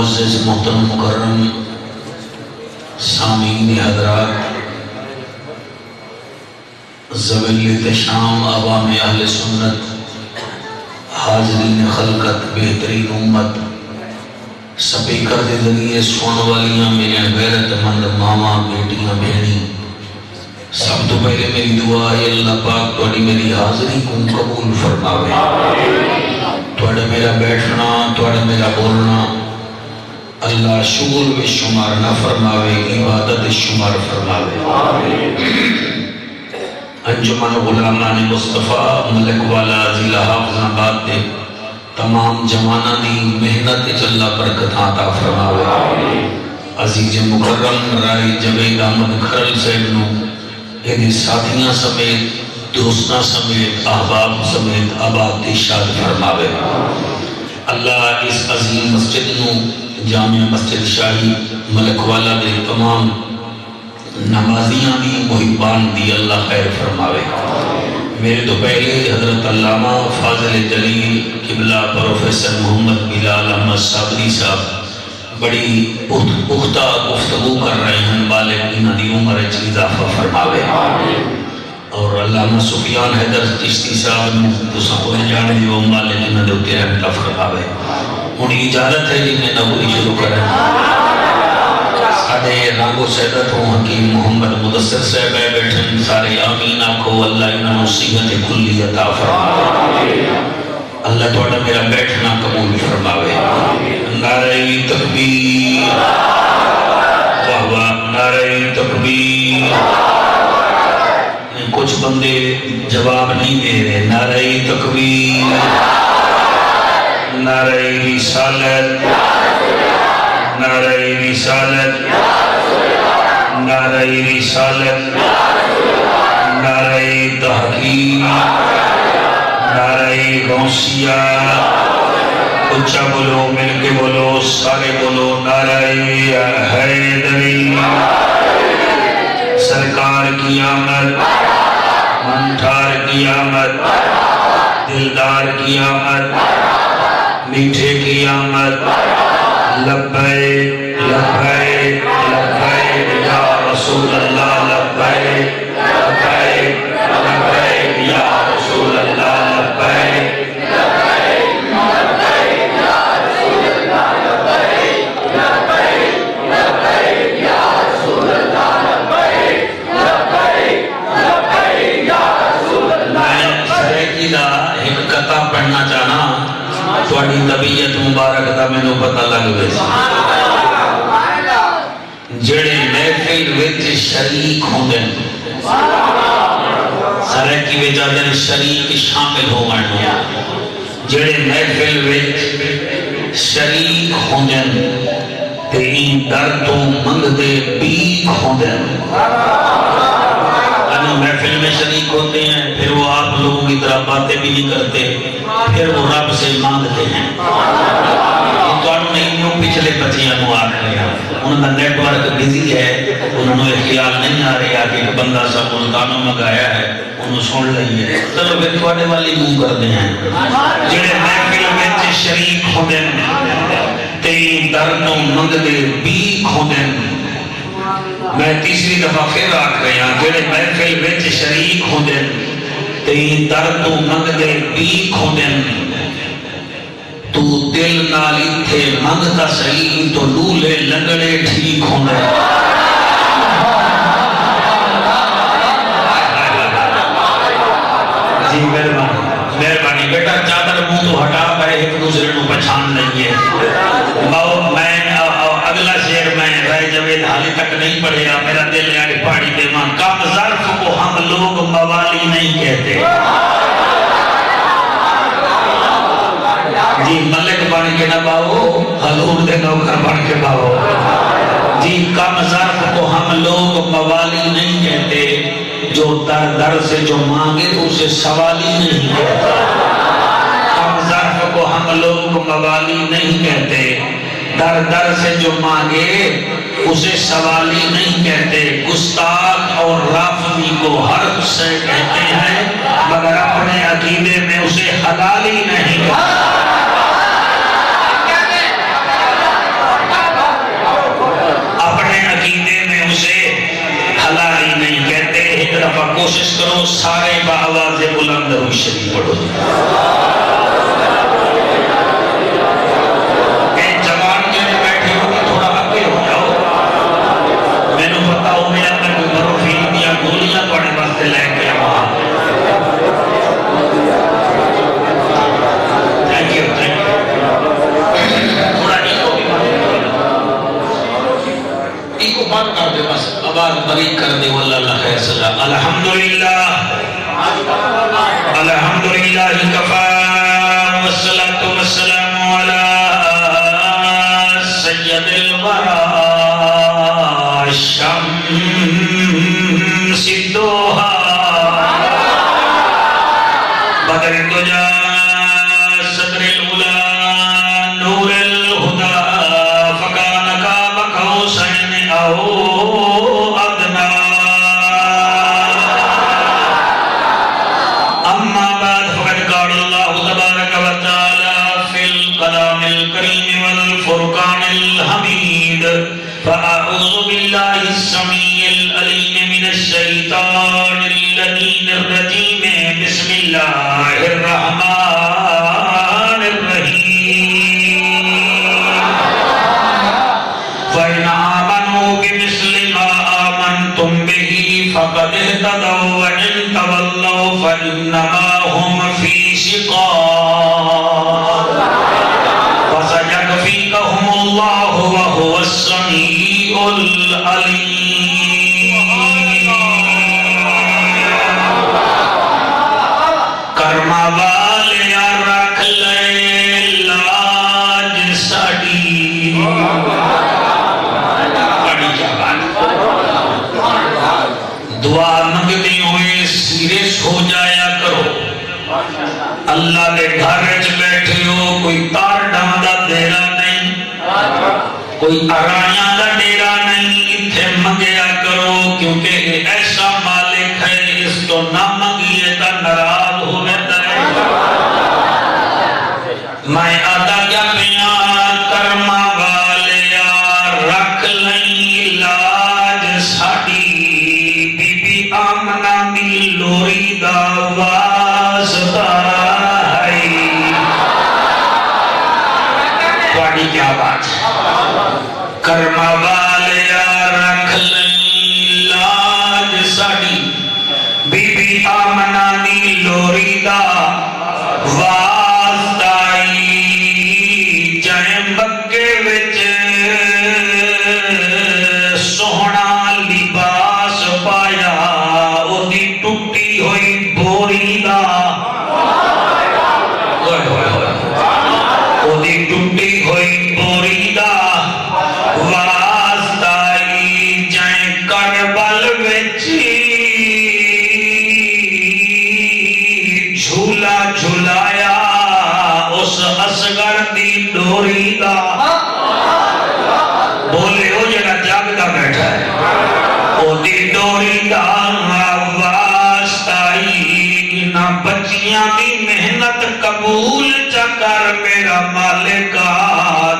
معزز محترم مکرم سامعین حضرات، ذوی الاحتشام عوام اہل سنت، حاضرین خلقت، بہترین امت، سپیکر کے ذریعے سن والیاں میرے غیرت مند ماواں بیٹیاں بہنی، سب تو پہلے میری دعا ہے اللہ پاک تھوڑی میری حاضری کو قبول فرماوے، تھوڑا میرا بیٹھنا، تھوڑا میرا بولنا اللہ شغل میں شمار نہ فرماوے، عبادت شمار فرماوے۔ انجمن غلامان مصطفیٰ ملک والا ضلع حافظ آباد دے تمام جوانہ دی محنت اللہ برکت عطا فرماوے۔ عزیز مکرم رائی جوید احمد کھرل صاحب نو یہ ساتھیاں سمیت، دوستاں سمیت، احباب سمیت آباد شاد فرماوے۔ اللہ اس عظیم مسجد نو جامع مسجد شاہی ملک والا دے تمام نمازیاں دی محبان دی اللہ خیر فرماوے۔ میرے تو پہلے حضرت علامہ فاضل جلیل قبلہ پروفیسر محمد بلال احمد صابری صاحب بڑی پختہ گفتگو کر رہے ہیں، بالغ انہاں دی عمر اضافہ فرماوے۔ اور علامہ سفیان حیدر چشتی صاحب نے تساں کو جانے دیو بالغ انہاں دے اوتے رحمت فرماوے۔ ہن اجازت ہے جی میں نبوی شروع کریں۔ سارے رنگ و سیدت ہوں حکیم محمد مدثر صاحب ہے بیٹھن، سارے آمین آکھو، اللہ انہاں نصیحت کلی عطا فرماوے۔ اللہ توڑا میرا بیٹھنا قبول فرماوے۔ نعرہ تکبیر، واہ واہ، نعرہ تکبیر۔ کچھ بندے جواب نہیں دے رہے، نعرہ تکبیر، نعرہ رسالت، نعرہ رسالت، نعرہ رسالت، نعرہ تحقیق، نعرہ غوثیہ، اچھا بولو، مل کے بولو، سارے بولو، نعرہ حیدری، سرکار کی آمد، منٹھار کی آمد، دلدار کی آمد، میٹھے کی آمد، لبیک لبیک لبیک یا رسول اللہ، لبیک لبیک لبیک یا رسول اللہ، لبیک لبیک لبیک یا رسول اللہ، لبیک لبیک لبیک یا رسول اللہ، لبیک لبیک لبیک یا رسول اللہ۔ میں سریکی دا ایک قطع پڑھنا چاہنا، تھوڑی طبیعت مبارک دا میں نو پتہ لگ گئے سی۔ جڑے محفل وچ شریک ہوندے سریکی وچ آدھے شریک شامل ہو گئے، جڑے محفل وچ شریک ہوندے تے این در تو منگ دے بیک ہوندے۔ محفل میں شریک ہوتے ہیں، پھر وہ آپ لوگوں کی طرح باتیں بھی نہیں کرتے، پھر وہ رب سے مانگتے ہیں۔ تو انہوں نے انہوں پچھلے بچیاں نو آ رہے ہیں، انہوں نے نیٹ ورک بزی ہے، انہوں نے خیال نہیں آ رہے کہ ایک بندہ سا ملتانوں مگایا ہے، انہوں سن لئیے، چلو پھر تھوڑے والی منہ کرتے ہیں۔ جڑے محفل میں شریک ہوتے ہیں تے دردوں منگ دے بیک ہوتے ہیں۔ میں تیسری دفعہ پھر آکھ رہے ہیں، جڑے محفل وچ شریک ہوندے تے درد تو منگ دے بیک ہوندے، تو دل نال ایتھے منگتا صحیح تو لولے لنگڑے ٹھیک ہوندے۔ جی مہربانی بیٹا، چادر منہ تو ہٹا کر ایک دوسرے کو پہچان لئیے۔ میں اگلا شعر میں رائے جوید حالی تک نہیں پڑھے گا، میرا دل ہے کہ پاڑی دے مان، کم ظرف کو ہم لوگ موالی نہیں کہتے۔ جی ملک بن کے نہ باؤ، حضور دے نوکر بن کے باؤ۔ جی کم ظرف کو ہم لوگ موالی نہیں کہتے، جو در در سے جو مانگے اسے سوالی نہیں کہتے۔ کم ظرف کو ہم لوگ موالی نہیں کہتے، در در سے جو مانگے اسے سوالی نہیں کہتے۔ گستاخ اور رافضی کو حرف سے کہتے ہیں، مگر اپنے عقیدے میں اسے حلالی نہیں کہتے۔ تبریک کر دے واللہ اللہ خیر سزا الحمدللہ الحمدللہ کفا والصلاة والسلام علی سید الورى شمس الدوحہ بدر الدجا صدر العلا نور الہدا فکان قاب قوسین او ادنا اما بعد فقد قال اللہ تبارک و تعالی فی الکلام الکریم والفرقان الحمید فاعوذ باللہ السمیع العلیم من الشیطان اللعین الرجیم بسم اللہ الرحمن الرحیم فَإِنْ آمَنُوا بِمِثْلِ مَا آمَنْتُمْ بِهِ فَقَدِ اهْتَدَوْا وَإِنْ تَوَلَّوْا فَإِنَّمَا هُمْ فِي شِقَاقٍ فَسَيَكْفِيكَهُمُ اللَّهُ وَهُوَ السَّمِيعُ الْعَلِيمُ کرما والیا رکھ لے لاج ساڑی بڑی جوان دعا منگتی ہوئے سیریس ہو جایا کرو اللہ دے گھر وچ بیٹھے ہو کوئی تار ڈاندا دیرا نہیں کوئی ارائیاں دا ڈیرا نہیں اتھے منگیا کرو کیونکہ ایسا مالک ہے اس تو نہ منگیے تا ناراض ہو جاتا ہے میں آدھا کیا پیا کرما والیا رکھ لیں لاج ساڑی بی بی آمنہ دی لوری دا واسطہ ہے تھوڑی کیا بات ہے کرما والیا رکھ لیں لاج ساڑی بی بی آمنہ دی لوری دا واسطہ جائیں مکے وچ سوہنا لباس پایا او دی ٹوٹی ہوئی بوری دا او دی ٹوٹی ہوئی بوری دا واسطہ جائیں کربل وچ جھولا جھولایا اس اصغر دی ڈوری دا بولے ہو جڑا جاگدا بیٹھا ہے او دی ڈوری دا واسطائی نہ بچیاں دی محنت قبول چکر میرا مالکا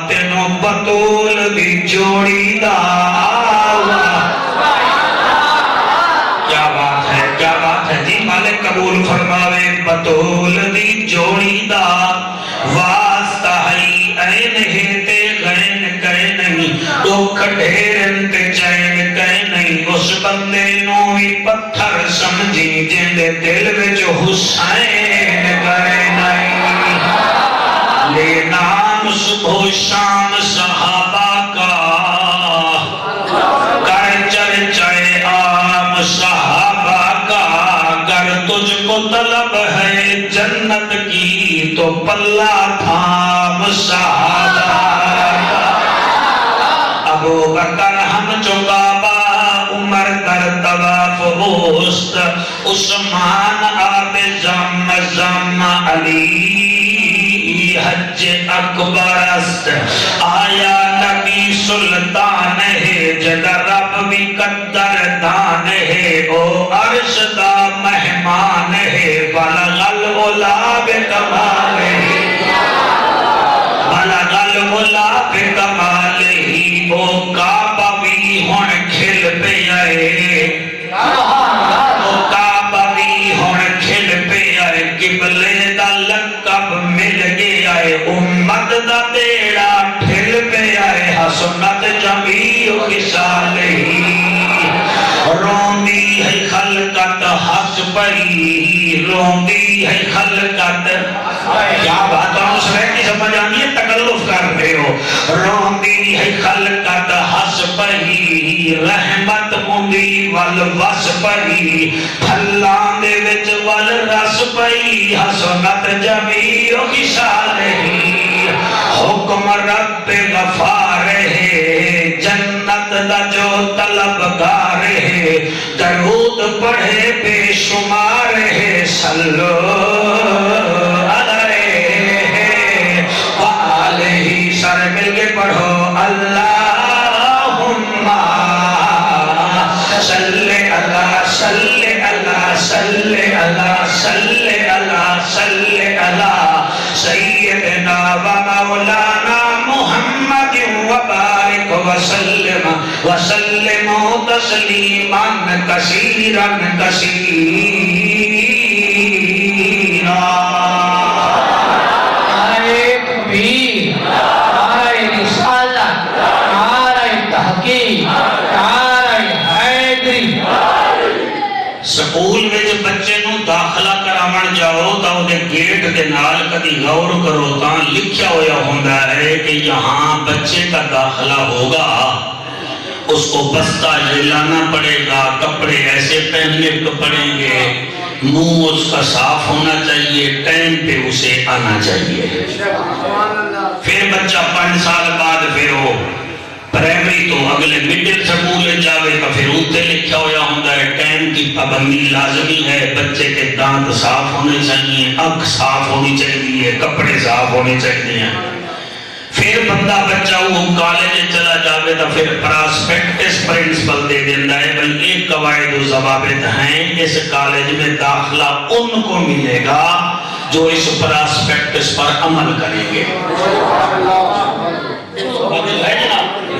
تینوں بطول دی جوڑی دا کیا بات ہے جی مالک قبول فرماوے بطول دی جوڑی دا واسطہ ہے این ہیتے غین کہے نہیں تو کھڑیرن تے چین کہے نہیں اس بندے نوی پتھر سمجھی جندے دل وچ حسین کہے نہیں لے نام صبح شام صحابہ کا کر چرچائے عام صحابہ کا گر تجھ کو طلب ہے جنت کی تو پلہ تھام صحابہ ابو بکر ہم چکابہ عمر در طواف اوست عثمان آب زم علی حج اکبر است آیا نبی سلطان ہے جدہ رب بھی قدر دان ہے او عرش دا مہمان ہے بلغ العلا بکمالہ بلغ العلا بکمالہ او کعبہ بھی ہون کھل پہ آئے او کعبہ بھی ہون کھل پہ آئے قبلے دا لقب مل گیا ہے امت دا بیڑا ٹھل پہ آئے حسنت جمیع خصالہ روندی ہے خلقت حس پئی روندی دی ہے خلقت. کیا بات ہے کی سمجھ آنی ہے؟ تکلف کر رہے ہو. رون دی ہے خلقت ہس پہی رحمت ہوندی ول وس پہی پھلان دے وچ ول رس پہی حسنت جمیع خصالہ حکم رب غفار ہے جنت دا جو طلبگار ہے درود پڑھے بے شمار ہے صلو علیہ وآلہ سارے مل کے پڑھو اللہم صلی اللہ صلی اللہ صلی اللہ صلی اللہ صلی اللہ سیدنا و مولانا محمد وبارک وسلم وسلم تسلیما کثیرا کثیرا. نعرہ تکبیر، نعرہ رسالت، نعرہ تحقیق، نعرہ حیدری. سکول میں جب بچے نو داخلہ کراون جاؤ تو وہ گیٹ کے نال کدی غور کرو تا لکھیا ہویا ہوندا ہے کہ یہاں بچے کا داخلہ ہوگا، اس کو بستہ جلانا پڑے گا، کپڑے ایسے پہننے پڑیں گے، منہ اس کا صاف ہونا چاہیے، ٹائم پہ اسے آنا چاہیے. پھر بچہ 5 سال بعد پھر وہ پرائمری تو اگلے مڈل سکول جاوے تو پھر اوتے لکھا ہویا ہوتا ہے ٹائم کی پابندی لازمی ہے، بچے کے دانت صاف ہونے چاہیے، آنکھ صاف ہونی چاہیے، کپڑے صاف ہونے چاہیے. پھر بندہ بچہ وہ کالج چلا جاوے تو پھر پراسپیکٹس پرنسپل دے دینا ہے بھئی ایک قواعد و ضوابط ہیں، اس کالج میں داخلہ ان کو ملے گا جو اس پراسپیکٹس پر عمل کریں گے.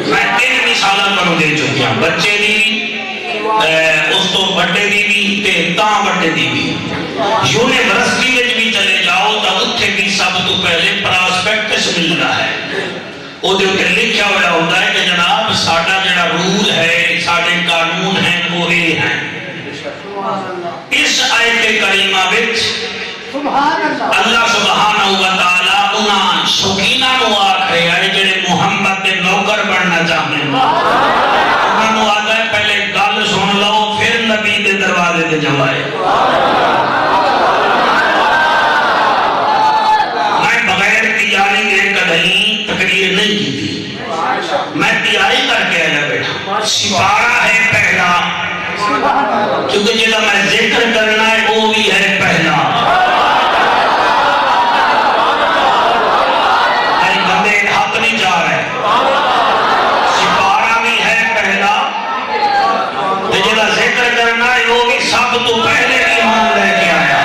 میں 3 مثالہ کروں دے چکی ہوں، بچے دی اس تو بڑے دی بھی تے تاں بڑے دی بھی. یونیورسٹی میں بھی چلے جاؤ تو اتھے بھی سب تو پہلے پراسپیکٹس ملنا ہے، وہ دے اتھے لکھیا ہوا ہوتا ہے کہ جناب ساڑھا جڑا رول ہے، ساڑھے قانون ہیں وہ یہ ہیں. اس آیت کریمہ وچ اللہ سبحانہ و تعالیٰ انہاں شوقینہ نو آکھ رہے ہیں جڑے محمد دے نوکر بننا چاہتے ہیں. انہاں نو آتا ہے پہلے گل سن لو پھر نبی دے دروازے دے جوائے. میں بغیر تیاری کے کدھیں تقریر نہیں کی تھی، میں تیاری کر کے آیا بیٹھا. سپارہ ہے پہلا کیونکہ جیسا میں ذکر کرنا ہے وہ بھی ہے پہلا. سپارہ بھی ہے پہلا جیسا ذکر کرنا ہے وہ بھی سب تو پہلے ایمان لے کے آیا.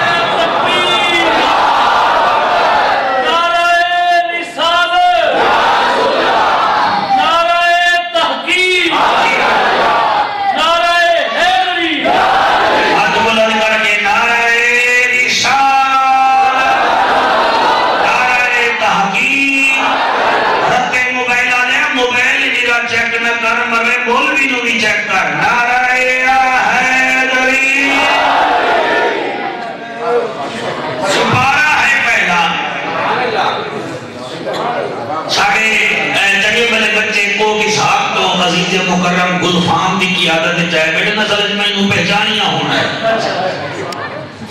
مکرم گلفام دی قیادت چاہے بیٹے نسل میں انہوں پہچانیاں ہونا ہے.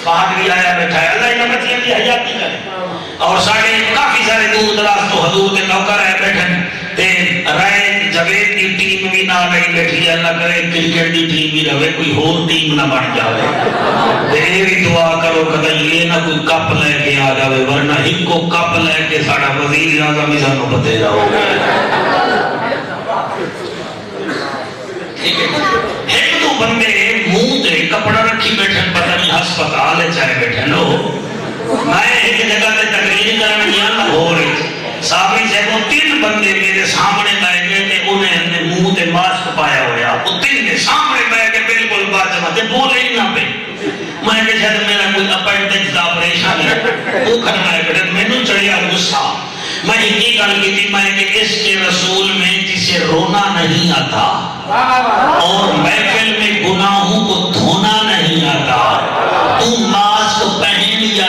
فہد بھی آیا بیٹھا ہے اللہ انہوں بچیاں کی حیاتی کرے اور ساڑھے کافی سارے دور دراز تو حضور کے نوکر ہے بیٹھن تے رائے جوید کی ٹیم بھی نہ رہی بیٹھی ہے. اللہ کرے کرکٹ دی ٹیم بھی رہے کوئی ہور ٹیم نہ بن جاوے. یہ بھی دعا کرو کہ یہ نہ کوئی کپ لے کے آ جاوے ورنہ ایک کو کپ لے کے ساڑھا وزیر اعظم ہی سانو بتے جاؤ گے. ایک دو بندے منہ تے کپڑا رکھی بیٹھن پتہ نہیں ہسپتال چاہے بیٹھن ہو. میں ایک جگہ تے تقریر کرنے گیا لاہور صحابی صاحب 3 بندے میرے سامنے بیٹھ گئے تے انہیں منہ تے ماسک پایا ہوا وہ 3 کے سامنے بیٹھ کے بالکل بات تے بولے ہی نہ پے. میں کہ شاید میرا کوئی اپنڈکس دا آپریشن ہے وہ کرنا ہے بیٹھے مینوں چڑھیا غصہ. میں ایک گل کی تھی میں کہ اس کے رسول میں جسے رونا نہیں آتا اور محفل میں گناہوں کو دھونا نہیں آتا، تو ماسک پہن یا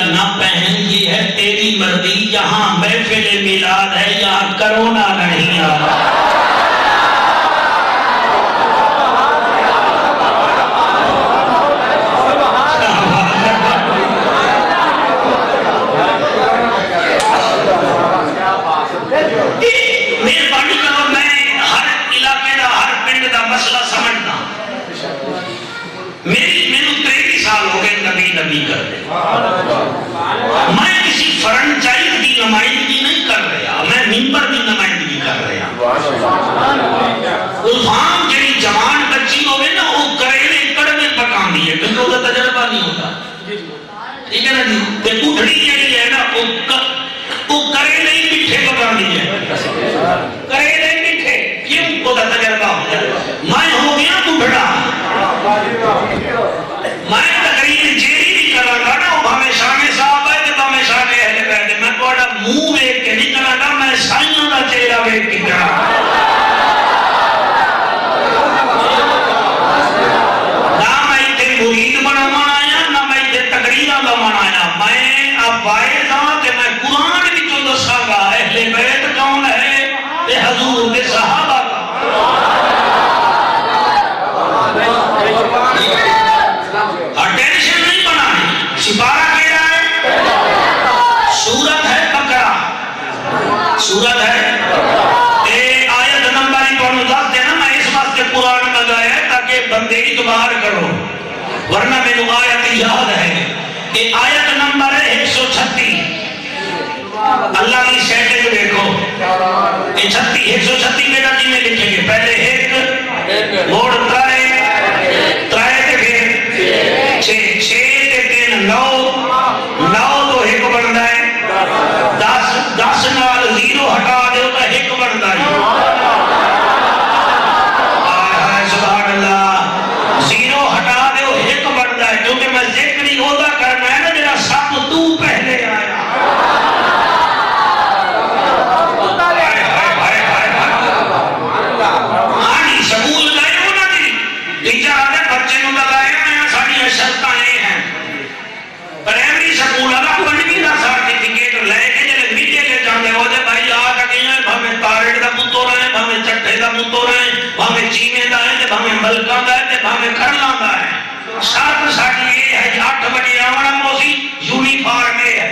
نمائندگی کر رہا، میں کسی فرنچائز کی نمائندگی نہیں کر رہا، میں ممبر کی نمائندگی کر رہا۔ الفام جڑی جوان بچی ہوئے نا وہ کریلے کڑوے پکان دی ہے کیونکہ وہ تجربہ نہیں ہوتا، ٹھیک ہے نا جی؟ تے اٹھڑی جڑی ہے نا وہ کریلے ہی میٹھے پکان دی ہے، کریلے میٹھے کیوں؟ وہ تجربہ ہوتا ہے۔ میں ہو گیا بڑھا، میں تقریر جیری نہیں کرا گا نا، وہ بھامے شانے صاحب ہے تے بھامے شانے اہل بیت ہے، میں تھوڑا منہ ویکھ کے نہیں کرا گا، میں سائیاں دا چہرہ ویکھ کے کرا گا۔ نہ میں تے مرید بناون آیا، نہ میں تے تقریراں لاون آیا، میں اب واعظ ہاں تے میں قرآن وچوں دساں گا اہل بیت کون ہے تے حضور دے صحابہ کا۔ ٹینشن نہیں بنانی، سپارہ کیڑا ہے؟ سورت ہے بقرہ، سورت ہے آیت نمبر ہی پڑھو دس دینا، میں اس واسطے قرآن لگایا ہے تاکہ بندے اعتبار کرو، ورنہ میرے آیت یاد ہے۔ یہ آیت نمبر ہے 136، اللہ کی سیٹنگ دیکھو، 136 بیٹا جی میں لکھیں گے، پہلے ایک موڑ ترائے تے پھر چھ تے تین نو تو ایک بنتا ہے، 10 نال 0 ہٹا دو تو ایک بنتا ہے، سبحان اللہ، 0 ہٹا دو ایک بنتا ہے، کیونکہ میں ذکر ہی ہوتا کرنا ہے نا جنہا سب تو پہلے آیا۔ سکول گئے ہو نا جی، ٹیچر آتے بچے نو لگائے ہیں ساڑی شرطاں یہ ہیں، پرائمری سکول والا 5ویں دا سرٹیفکیٹ لے کے جلے میٹے لے جاندے ہو جے بھائی آ کے ہیں بھاویں تارڑ دا پتر ہے، بھاویں چٹھے دا پتر ہے، بھاویں چیمے دا ہے، بھاویں ملکاں دا ہے، بھاویں کھڑلاں دا ہے، شرط ساڑی یہ ہے 8 بجے آونا موسی یونیفارم ہے۔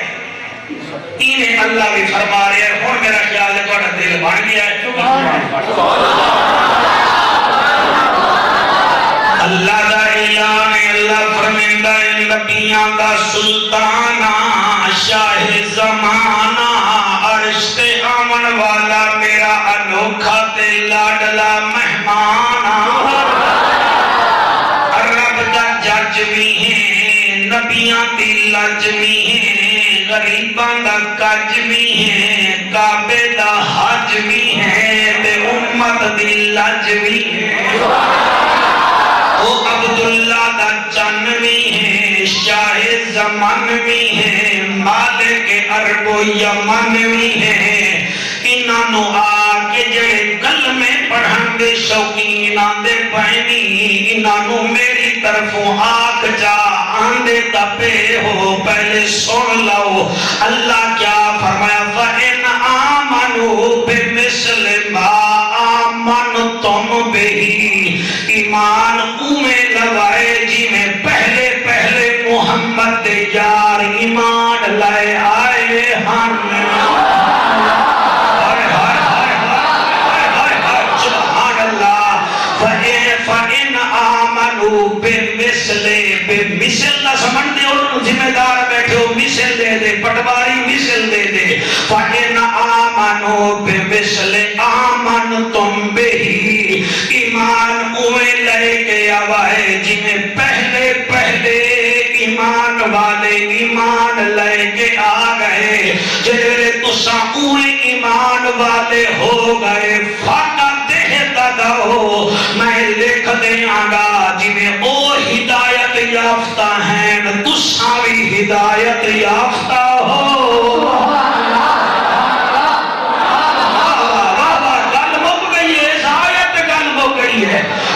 انہیں اللہ بھی فرما رہے ہیں، اور میرا خیال ہے تو دل بڑھ گیا ہے۔ اللہ دا اعلان ہے، اللہ فرمیندہ ہے نبیاں دا سلطانہ شاہ زمانہ عرش تے آمن والا میرا انوکھا تے لاڈلا مہمانہ، رب دا جج بھی ہے، نبیاں دی لج بھی ہے، غریبان دا کج بھی ہے، کعبے دا حج بھی ہے، تے امت دی لج بھی ہے، وہ عبداللہ دا چن بھی ہے، شاہ زمان بھی ہے، مالک عرب و یمن بھی ہے، انہوں آکے جڑے کلمے پڑھن دے شوقین آندے پہنی، انہوں میری طرفوں آکھ جا آندے تپے ہو، پہلے سن لو اللہ کیا فرمایا، فَإِنْ آمَنُوا بِمِثْلِ مَا آمَنْتُمْ بِهِ، ایمان اومیں لوائے جی میں پہلے محمد دے یار ایمان لائے آئے ہم، سبحان اللہ، فَإِنْ آمَنُوا بِمِثْلِ نہ سمجھ دے اور ذمہ دار بیٹھے ہو، مثل دے دے، پٹواری مثل دے دے، فَإِنْ آمَنُوا بِمِثْلِ آمَنْتُمْ بِهِ، ایمان اوے لے کے آوائے جی میں پہلے ایمان والے ایمان لے کے آ گئے، جیرے تساں اوے ایمان والے ہو گئے، فقط دیتا دو میں لکھ دیاں گا جی میں او ہدایت یافتہ ہیں تساں بھی ہدایت یافتہ ہو۔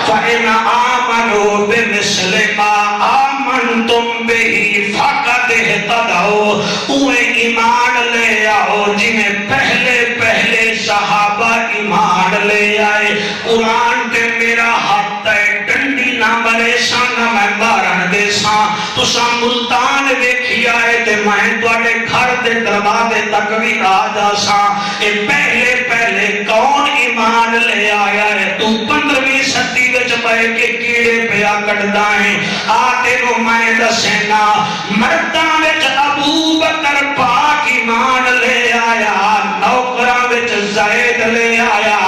فَإِنْ آمَنُوا بِمِثْلِ مَا آمَنْتُمْ بِهِ فَقَدْ اهْتَدَوْا، اوے ایمان لے آؤ جنہیں پہلے صحابہ ایمان لے آئے، قرآن تے میرا ہاتھ ہے ڈنڈی نہ بلے سان نہ میں بارن دے سان، تو سا ملتان دیکھی آئے تے میں توڑے گھر دے دروازے تک بھی آ جا سان، اے پہلے کون ایمان لے آیا ہے، تو 15ویں صدی وچ پے کے کیڑے پہ کٹدا ہے آتے نو میں دسینا مرداں وچ ابو بکر پاک ایمان لے آیا نوکراں وچ زید لے آیا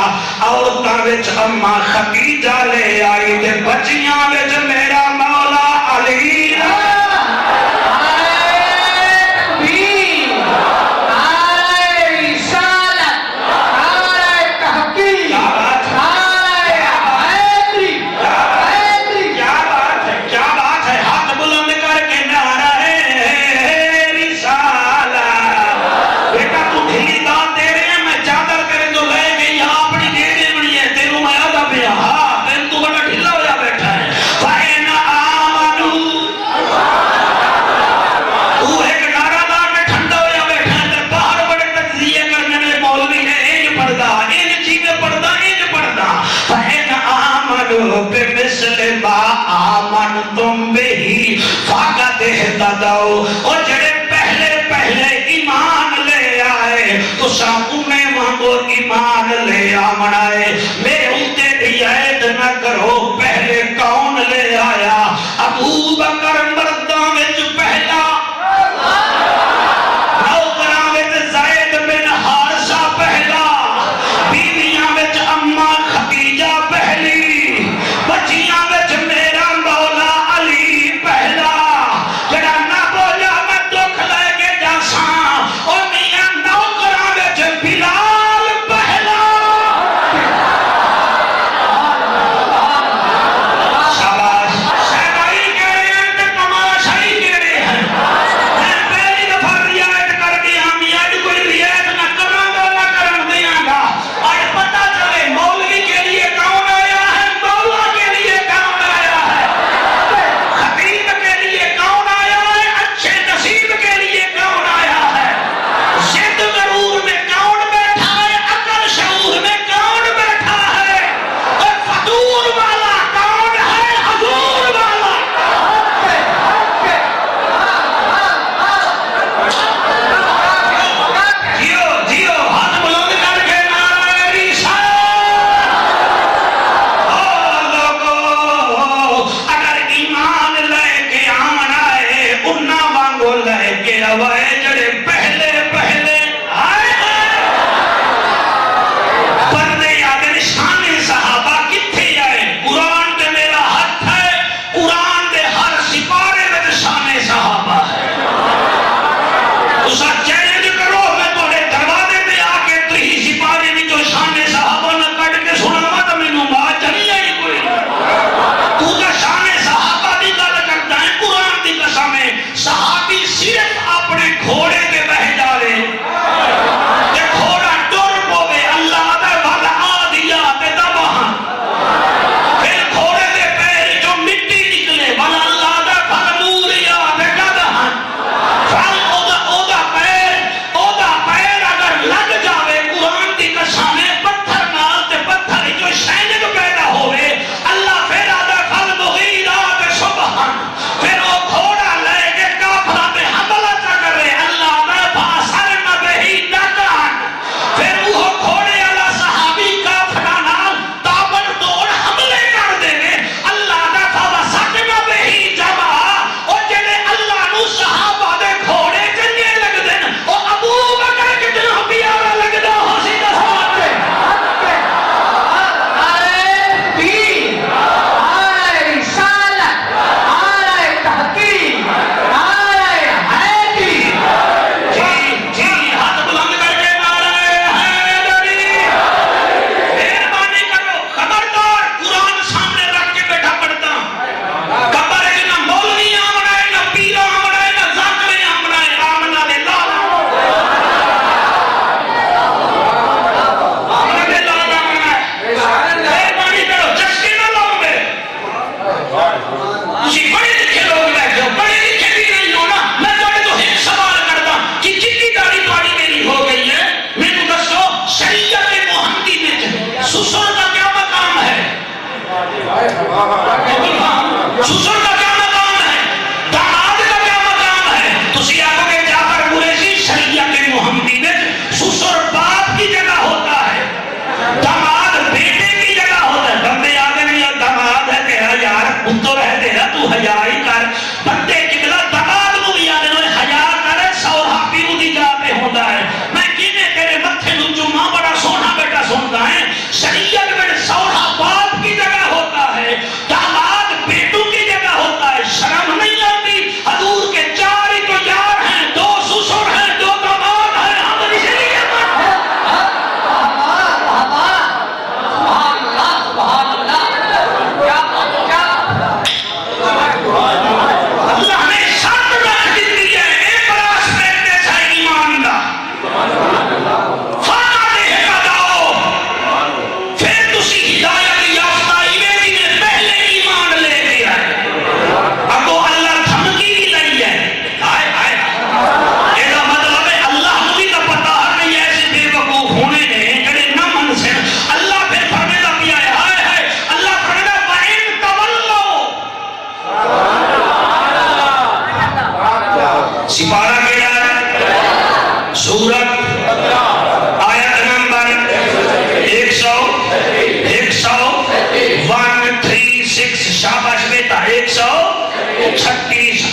عورتاں وچ اماں خدیجہ لے آئی تے بچیاں وچ میرا مولا علی تم بھی فاقت اہتداؤ اور جڑے پہلے ایمان لے آئے تو انہیں مانگو ایمان لے آمنائے میرے ہوتے رعایت نہ کرو پہلے کون لے آیا ابو بکر مرداں وچ پہلا نوکراں وچ زید بن حارثہ پہلا بیویاں وچ اماں خدیجہ پہلی بچیاں وچ میرا مولا علی پہلا جڑا نہ بولا میں دکھ لے کے جاساں او میاں نوکراں وچ بلال پہلا شاباش شہبائی کہہ رہے ہیں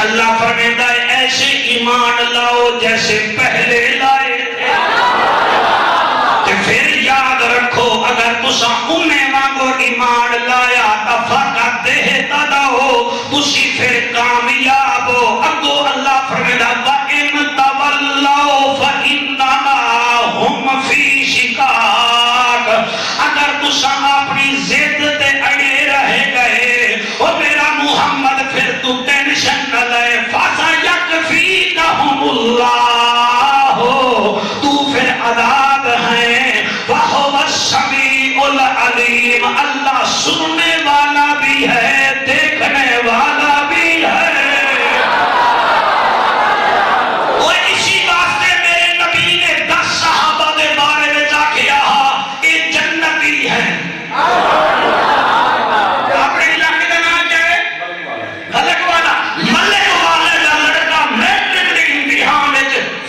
اللہ فرماتا ہے ایسے ایمان لاؤ جیسے پہلے لائے تھے۔ کہ پھر یاد رکھو اگر تسا انہیں مانگو ایمان لایا تفاقہ دیتا دا ہو تسی پھر کامیاب ہو۔ اگو اللہ فرماتا وَإِن تَوَلَّوْا فَإِنَّمَا هُمْ فِي شِقَاقٍ، اگر تسا اپنی ضد تے اڑے رہے گئے او میرا محمد پھر تو ٹینشن نہ لے، فَسَيَكْفِيكَهُمُ اللَّهُ، تو پھر عذاب ہیں، وَهُوَ السَّمِيعُ الْعَلِيمُ، اللہ سننے والا بھی ہے دیکھنے والا بھی ہے۔ اور اسی واسطے میرے نبی نے 10 صحابہ کے بارے میں جا کے کہا یہ جنتی ہیں۔ اپنے علاقے کا نام کیا ہے؟ ملک والا۔ ملک والے کا لڑکا میٹرک کے امتحان میں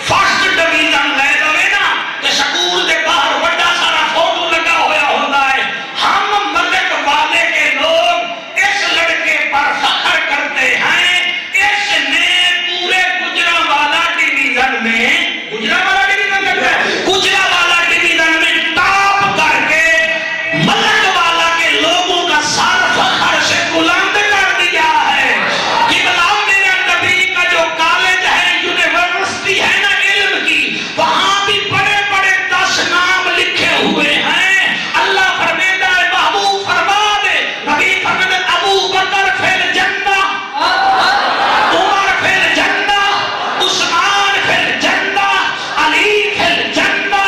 فرسٹ ڈویژن لے لوے نا کہ سکول کے باہر بڑا سارا فوٹو لگا ہوا ہوتا ہے، ہم ملک والے کے لوگ اس لڑکے پر فخر کرتے ہیں۔ اس نے پورے گجرانوالہ ڈویژن میں گجرانوالہ ڈویژن میں ٹاپ کر کے ملک والا کے لوگوں کا سر فخر سے بلند کر دیا ہے۔ قبلہ میرے نبی کا جو کالج ہے یونیورسٹی ہے نا علم کی، وہاں بھی بڑے بڑے 10 نام لکھے ہوئے ہیں۔ اللہ فرماتا ہے محبوب فرما دے، نبی فرماتا ہے ابو بکر فی الجنہ، عمر فی الجنہ، عثمان فی الجنہ، علی فی الجنہ،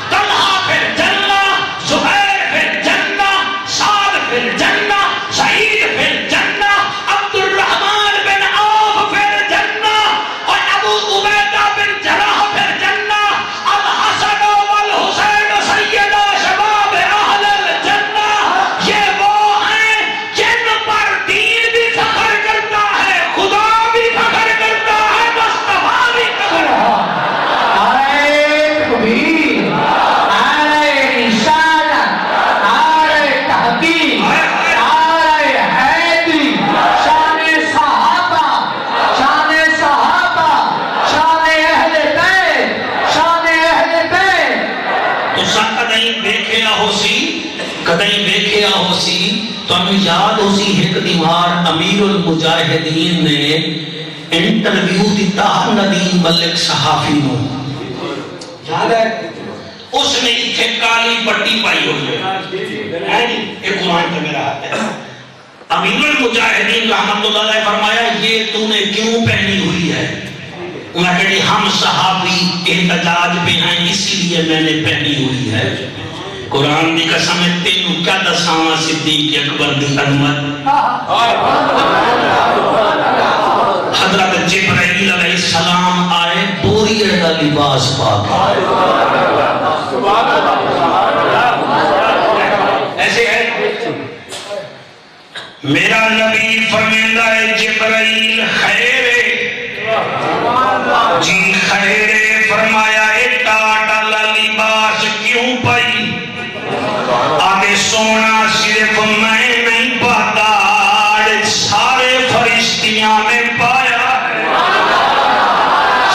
طلحہ فی الجنہ، زبیر فی الجنہ، سعد فی الجنہ، سعید فی الجنہ، عبد الرحمن بن عوف فی الجنہ، اور ابو عبیدہ بن جراح فی الجنہ، الحسن والحسین سیدہ شباب اہل الجنہ۔ یہ وہ ہیں جن پر دین بھی فخر کرتا ہے، خدا بھی فخر کرتا ہے، مصطفیٰ بھی فخر کرتا ہے۔ نعرہ تکبیر، نعرہ رسالت، نعرہ تحقیق، نعرہ حیدری، شان صحابہ، شان صحابہ، شان اہل بیت، شان اہل بیت۔ تسا کدیں دیکھیا ہو سی تو ہمیں یاد ہو سی ایک دیوار امیر المجاہدین نے انٹرویو دیتا ندیم ملک صحافی نو، یاد ہے؟ اس نے اتھے کالی پٹی پائی ہوئی ہے، ایک قرآن کا میرا ہاتھ ہے۔ امیر المجاہدین رحمت اللہ علیہ فرمایا یہ تو نے کیوں پہنی ہوئی ہے؟ انہوں نے کہا ہم صحابی احتجاج پہ ہیں اسی لیے میں نے پہنی ہوئی ہے۔ قرآن دی قسم ہے تینوں کیا دساواں صدیق اکبر دی عظمت۔ حضرت جبرائیل علیہ السلام آئے بوریے کا لباس پا کے، ایسے ہے میرا نبی فرماتا ہے جبرائیل خیرے جی خیرے، فرمایا اے ٹاٹا لباس کیوں پائی؟ آگے سونا صرف میں نہیں پاتا سارے فرشتیاں نے پایا ہے،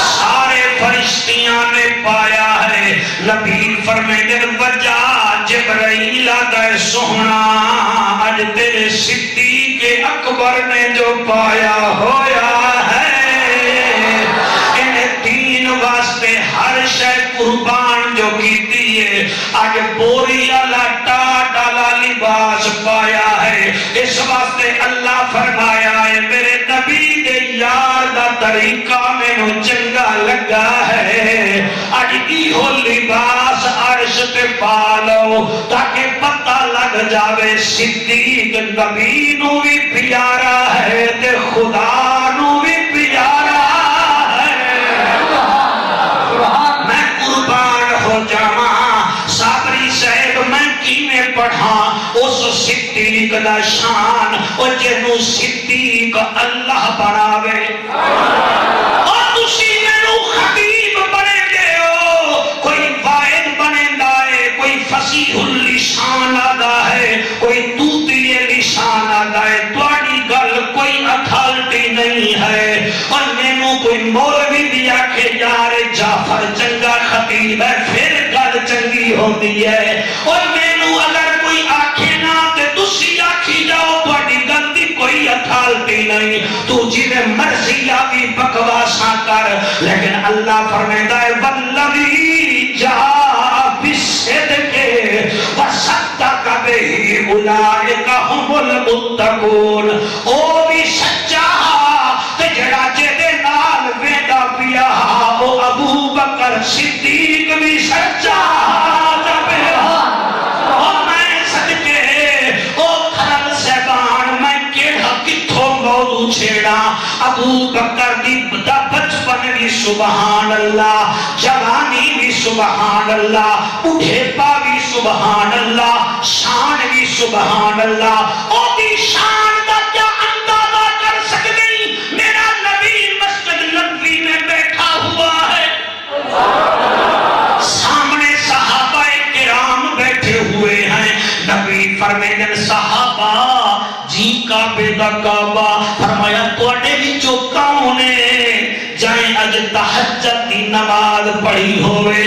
سارے فرشتیاں نے پایا ہے۔ نبی فرماتے وجہ جبرائیل آدھے سونا اج تیرے صدیق اکبر نے جو پایا ہویا ہے، انہیں دین واسطے ہر شے قربان جو کیتی ہے، آج بوری والا ٹاٹ والا لباس پایا ہے۔ اس واسطے اللہ فرمایا ہے میرے نبی دے یار دا طریقہ مینوں چنگا لگا ہے، آج ایہو لباس عرش تے پا لو تاکہ پتہ لگ جاوے صدیق نبی نو بھی پیارا ہے تے خدا نو بھی پیارا ہے۔ میں قربان ہو جاواں صابری صاحب میں کیویں پڑھاں اس صدیق دا شان، او جنوں صدیق اللہ بناوے۔ اور تسی مینوں خطیب بنے گے ہو، کوئی واعظ بنیندا ہے، کوئی فصیح اللسان آدا ہے، کوئی طوطی لسان آدا ہے، تواڈی گل کوئی اتھارٹی نہیں ہے۔ مولوی بھی آکھے یار جعفر چنگا خطیب ہے پھر گل چنگی ہوتی ہے، اور مینوں اگر کوئی آکھے نہ تے تسی آکھی جاؤ تہاڈی گل دی کوئی اتھارٹی نہیں، تو جویں مرضی آوی بکواساں کر، لیکن اللہ فرمائندا ہے والذی جاء بالصدق وصدق بہ اولئک ھم المتقون، او بھی سچا تے جڑا جے نال ویندا پیا او ابو بکر صدیق بھی سچا چھیڑا ابو بکر دی بچپن بھی سبحان اللہ، جوانی بھی سبحان اللہ، بڑھیپا بھی سبحان اللہ، شان بھی سبحان اللہ، او دی شان دا کیا اندازہ کر سکتے، میرا نبی مسجد نبوی میں بیٹھا ہوا ہے، سامنے صحابہ کرام بیٹھے ہوئے ہیں، نبی فرمائے صحابہ جی کعبے دا کعبہ، فرمایا تواڈے وچوں کون ہے جائیں اج تہجد دی نماز پڑھی ہوئے،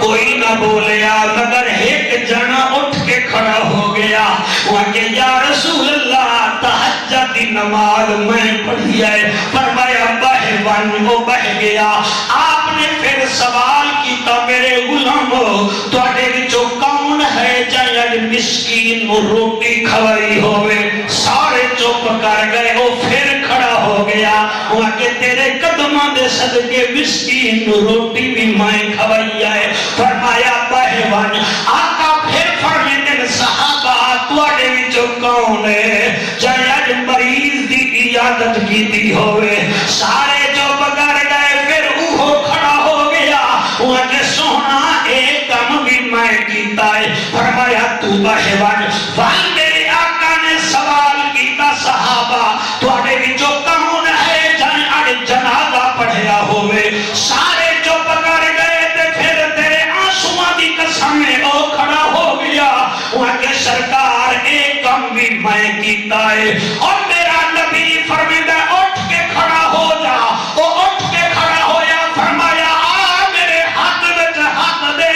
کوئی نہ بولیا مگر ایک جنا اٹھ کے کھڑا ہو گیا، وہ کہ یا رسول اللہ تہجد دی نماز میں پڑھی ہے، فرمایا بہہ ون، وہ بہہ گیا، آپ نے پھر سوال کیتا میرے غلامو تواڈے وچوں کون ہے جائیں اج مسکین نو روٹی کھوائی ہوئے، سارے چپ کر گئے، وہ پھر کھڑا ہو گیا، وہ کہ تیرے قدموں دے صدقے مسکین نو روٹی بھی میں کھوائی ہے، فرمایا بہوان، آقا پھر فرمیندے صحابہ تواڈے وچوں کون ہے جائیں اج مریض دی عیادت کیتی ہوئے، سارے چپ کر گئے، پھر وہ کھڑا ہو گیا، وہ کہ سونا ایک کم بھی میں کیتا ہے، فرمایا تو بہوان، وان میرے آقا نے سوال کیتا صحابہ تواڈے وچوں کون ہے جائیں اج جنازہ پڑھیا ہوئے، سارے چپ کر گئے تے پھر تیرے آنسواں دی قسم او کھڑا ہو گیا، وہ کہ سرکار ایک کم بھی میں کیتا ہے، اور میرا نبی فرمایا اٹھ کے کھڑا ہو جا، وہ اٹھ کے کھڑا ہویا، فرمایا آ میرے ہاتھ وچ ہاتھ دے،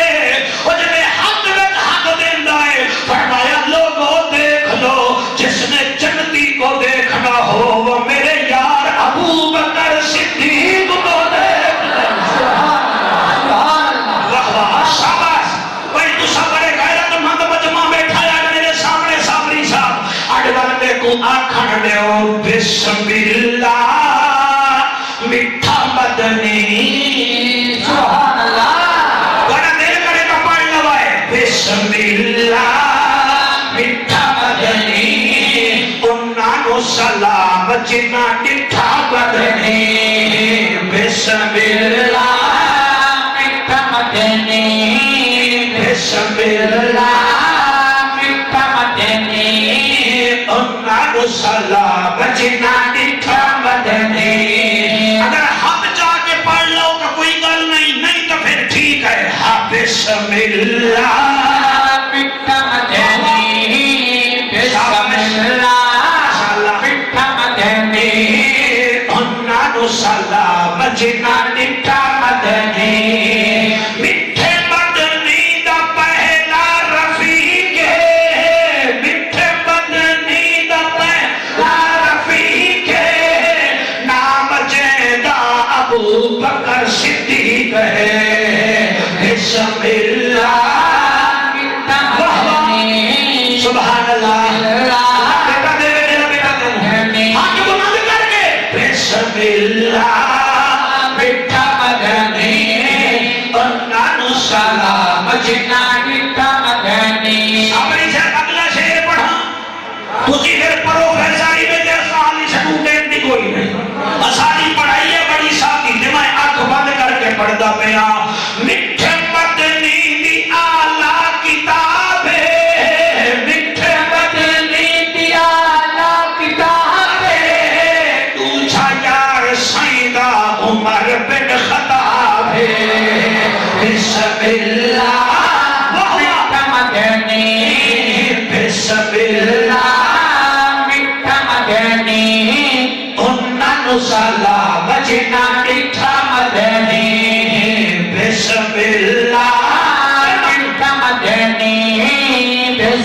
وہ جب ہاتھ وچ ہاتھ دیندا ہے، فرمایا لوگوں دیکھ لو جس نے جنتی کو دیکھنا ہو وہ میرے یار ابو بکر صدیق کو دیکھ لے، شاباش، بھائی تو سب بڑے غیرت مند مجمع بیٹھا ہے میرے سامنے صابری صاحب، اڈوان میں کو آکھن دیو بسم اللہ مٹھا مدنی، سبحان اللہ، بڑا دل کرے کا پڑھ لوائے، بسم اللہ مٹھا مدنی، انہوں سلام جنا ٹھا مدنی، بسم اللہ مٹھا مدنی، بسم اللہ مٹھا مدنی، انہوں سلام جنا ٹھا مدنی، اگر ہم جا کے پڑھ لو تو کوئی گل نہیں، نہیں تو پھر ٹھیک ہے، بسم اللہ مٹھا مدنی، بسم اللہ مٹھا مدنی، انہوں سلام جنا ٹھا مدنی، مٹھے مدنی دا پہلا رفیق ہے، مٹھے مدنی دا پہلا رفیق ہے، نام جیدہ ابو بکر صدیق ہے، بسم اللہ مٹھا مدنی، سبحان اللہ، بیٹا دے میرا بیٹا دے، ہاتھ بلند کر کے بسم اللہ مٹھا مدنی، انہوں سلام جنا ٹھا مدنی، سامنے سے اگلا شعر پڑھا تسی پھر پروفیسری میں تے سالی سٹوڈنٹ دی کوئی نہیں، اسالی پڑھائی ہے بڑی سادی تے میں آنکھ بند کر کے پڑھدا پیا، مٹھے مدنی دی اعلیٰ کتاب ہے، مٹھے مدنی دی اعلیٰ کتاب ہے، تو چھا یار سیدہ عمر بن خطاب ہے، بسم اللہ مٹھا مدنی، بسم اللہ مٹھا مدنی، انہوں سلام جنا ٹھا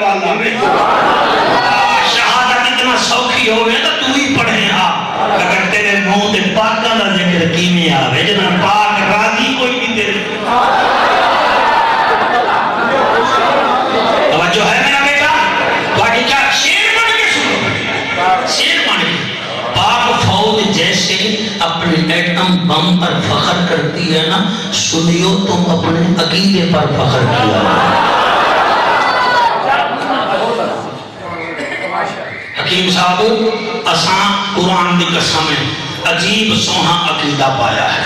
والا میں شہادت اتنا سوکھی ہو گیا تو ہی پڑھیں اگر تیرے منہ تے پاکاں دا ذکر کیویں آوے جنہاں پاک راضی کوئی نہیں تیرے توجہ ہے میرا بیٹا باقی کیا شیر بن کے سنو شیر بن کے پاک فوج جیسے اپنے ایٹم بم پر فخر کرتی ہے نا سنیو تم اپنے عقیدے پر فخر کیا حکیم صاحب اساں قرآن دی قسم ہے عجیب سوہا عقیدہ پایا ہے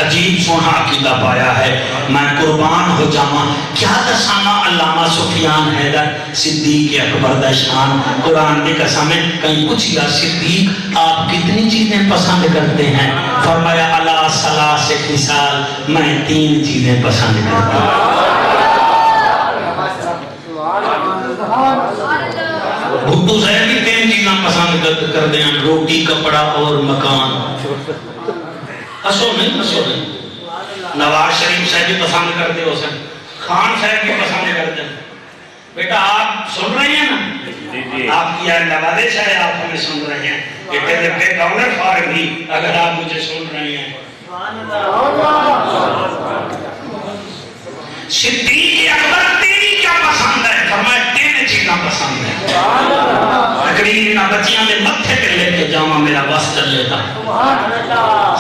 عجیب سوہا عقیدہ پایا ہے میں قربان ہو جاواں کیا دسانا علامہ سفیان حیدر صدیق اکبر دا شان قرآن دی قسم ہے کہیں کچھ یا صدیق آپ کتنی چیزیں پسند کرتے ہیں فرمایا اللہ ثلاث خصال میں 3 چیزیں پسند کرتا ہوں بھٹو صاحب بھی 3 چیزاں پسند کرتے ہیں روٹی کپڑا اور مکان ہسو نہیں نواز شریف صاحب بھی پسند کرتے ہو سن خان صاحب بھی پسند کرتے ہیں بیٹا آپ سن رہے ہیں نا آپ کی نوازش ہے آپ ہمیں سن رہے ہیں کہ تیرے پہ گورنر فارغ بھی اگر آپ مجھے سن رہے ہیں صدیق اکبر تیری کیا پسند ہے فرمایا 3 چیزاں پسند ہے تقریر نہ بچیاں میں متھے پہ لے کے جاواں میرا بس چل لیتا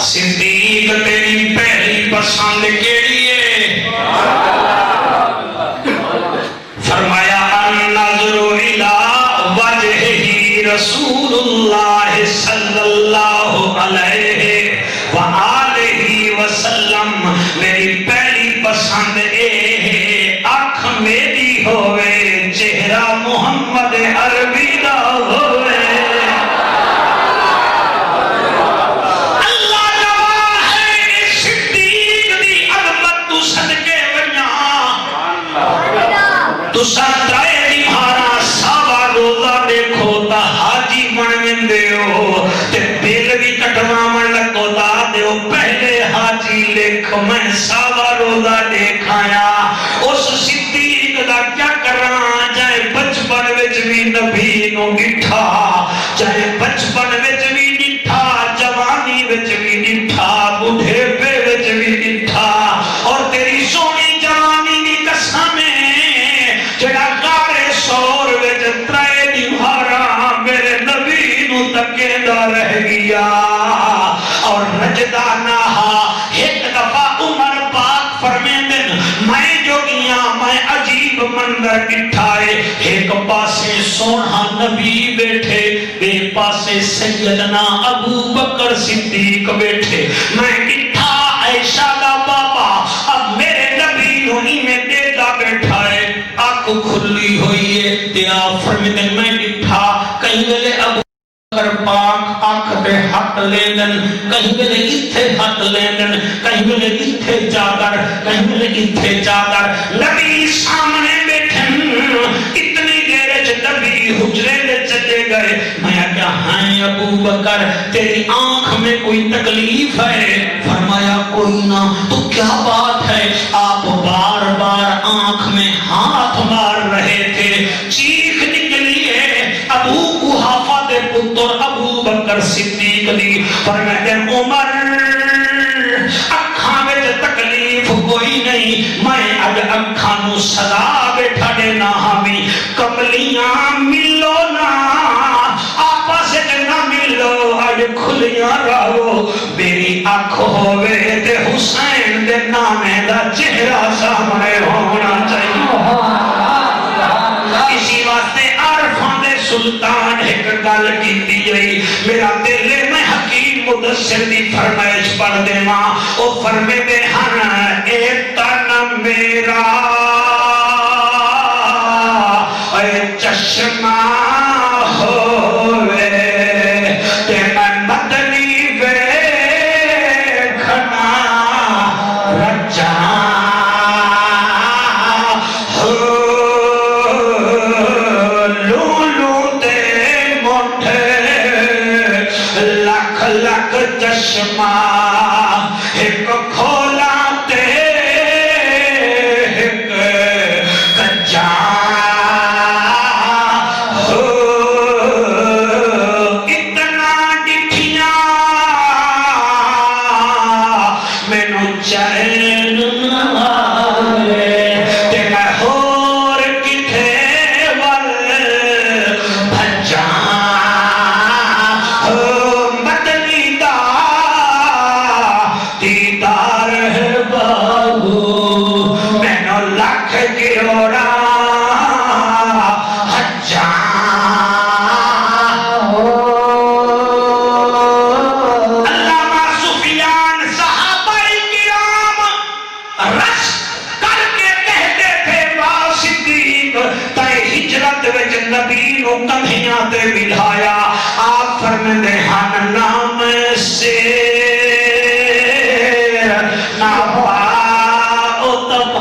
صدیق تیری پہلی پسند کیڑی ہے فرمایا النظر الى وجهه رسول اللہ صلی اللہ علیہ وآلہ وسلم میری پہلی پسند اے آنکھ میری ہوئے چہرہ محمد عربی دا ہوئے اللہ گواہ ہے صدیق دی عظمت تو صدقے ونیا تو ساترائے دی مہارا ساوا روزہ دیکھو تا حاجی بن دیو تے بل بھی کٹوا من لگو تا دیو پہلے حاجی لکھ میں ساوا روزہ دیکھایا اس صدیق دا کیا کراں جائے بچپن وچ بھی نبی نو ڈٹھا چاہے بچپن وچ بھی ڈٹھا جوانی وچ بھی ڈٹھا بڑھاپے وچ بھی ڈٹھا اور تیری سونی جوانی دی قسم ہے جڑا غار سور وچ ترے دیوارا میرے نبی نو تکیندا رہ گیا اور رجدا نہا ایک دفعہ عمر پاک فرمیندن میں جو گیا میں عجیب منظر ڈٹھائے ایک پاسے سونا نبی بیٹھے بے پاسے سیدنا ابو بکر صدیق بیٹھے میں ڈٹھا عائشہ دا بابا اب میرے نبی نونی میں دیدہ بیٹھائے آنکھ کھلی ہوئی ہے تیرا فرمیدن میں ڈٹھا کہیں گلے ابو بکر پاک آنکھ پہ ہاتھ لیندن کہیں گلے اتھے ہاتھ لیندن کہیں گلے اتھے چادر کہیں گلے اتھے چادر نبی سامنے بیٹھن اتنی دیر نبی حجرے لے چلے گئے میں کیا ہیں ابو بکر تیری آنکھ میں کوئی تکلیف ہے فرمایا کوئی نہ تو کیا بات ہے آپ بار بار آنکھ میں ہاتھ مار رہے تھے چیخ نکلی ہے ابو قحافہ دے پتر ابو بکر صدیق دی فرماتے عمر اکھاں میں تکلیف کوئی نہیں میں اب اکھاں نو سزا بیٹھا دینا ہمیں کملیاں ملو نا آپس نہ ملو اج کھلیاں رہو میری اکھ ہوئے تے حسین دے نامے دا چہرہ سامنے ہونا چاہیے اسی واسطے عارفاں دے سلطان ایک گل کیتی گئی میرا دل میں حکیم مدثر دی فرمائش پڑھ دے ماں او فرمے دے ہن اے تن میرا اے چشمہ ہوئے تے میں مدنی ویکھنا رجا چشمہ ایک کھولا تے ایک کجا نو کندھیاں تے بٹھایا آپ فرماندے ہن نام سے نہ پاؤ تب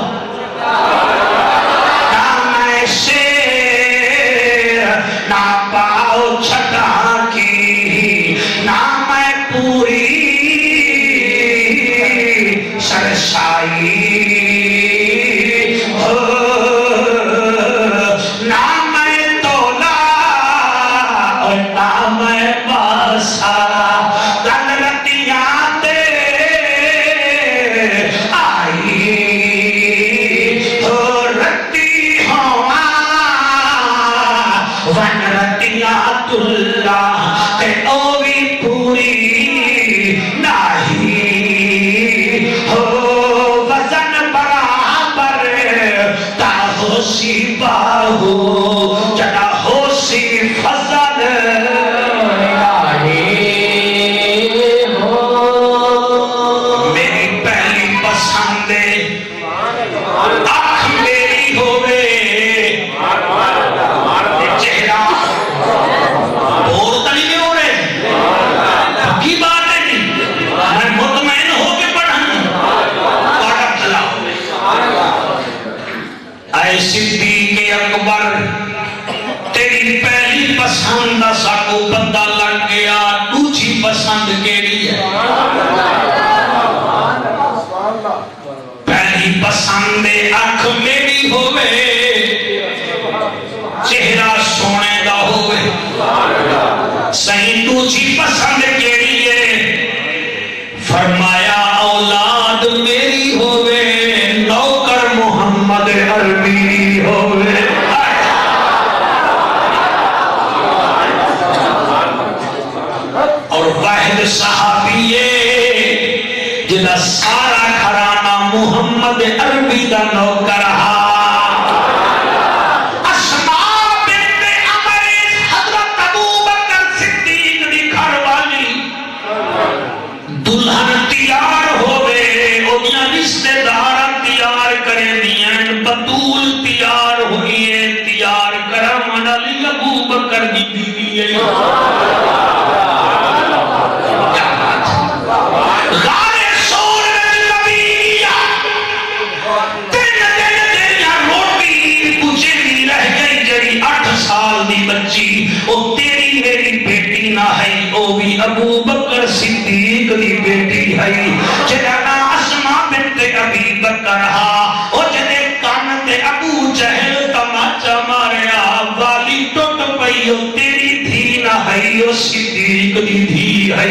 نام سے نہ پاؤ چھٹا کی نام پوری سرسائی صدیق اکبر تیری پہلی پسند ساکو بندہ لگ گیا دوسری پسند کیڑی ہے پہلی پسند اکھ میری ہوئے چہرہ سونے دا ہوئے صحیح دوسری پسند کیڑی ہے فرمایا اولاد میری ہوئے نوکر محمد عربی ہوئے اور واحد صحابی جدا سارا گھرانہ محمد عربی دا نوکر رہا اسماء بنت عمر حضرت ابو بکر صدیق دی گھر والی دلہن تیار ہوئے اوہیاں رشتے دار تیار کرے دیاں بطول تیار ہوئی ہے تیار کرم علی ابو بکر دی بیوی ہے غار سور میں نبی تین دن تیریاں روٹی پوچھے دی رہ گئی جڑی 8 سال دی بچی او تیری میری بیٹی نہ ہے او بھی ابو بکر صدیق دی بیٹی ہے جڑا نا اسماء بنت ابی بکر ہا او جدے کان تے ابو جہل تماچا ماریا والی ٹوٹ پئی او تیری دھی نہ ہے او صدیق دی دھی ہے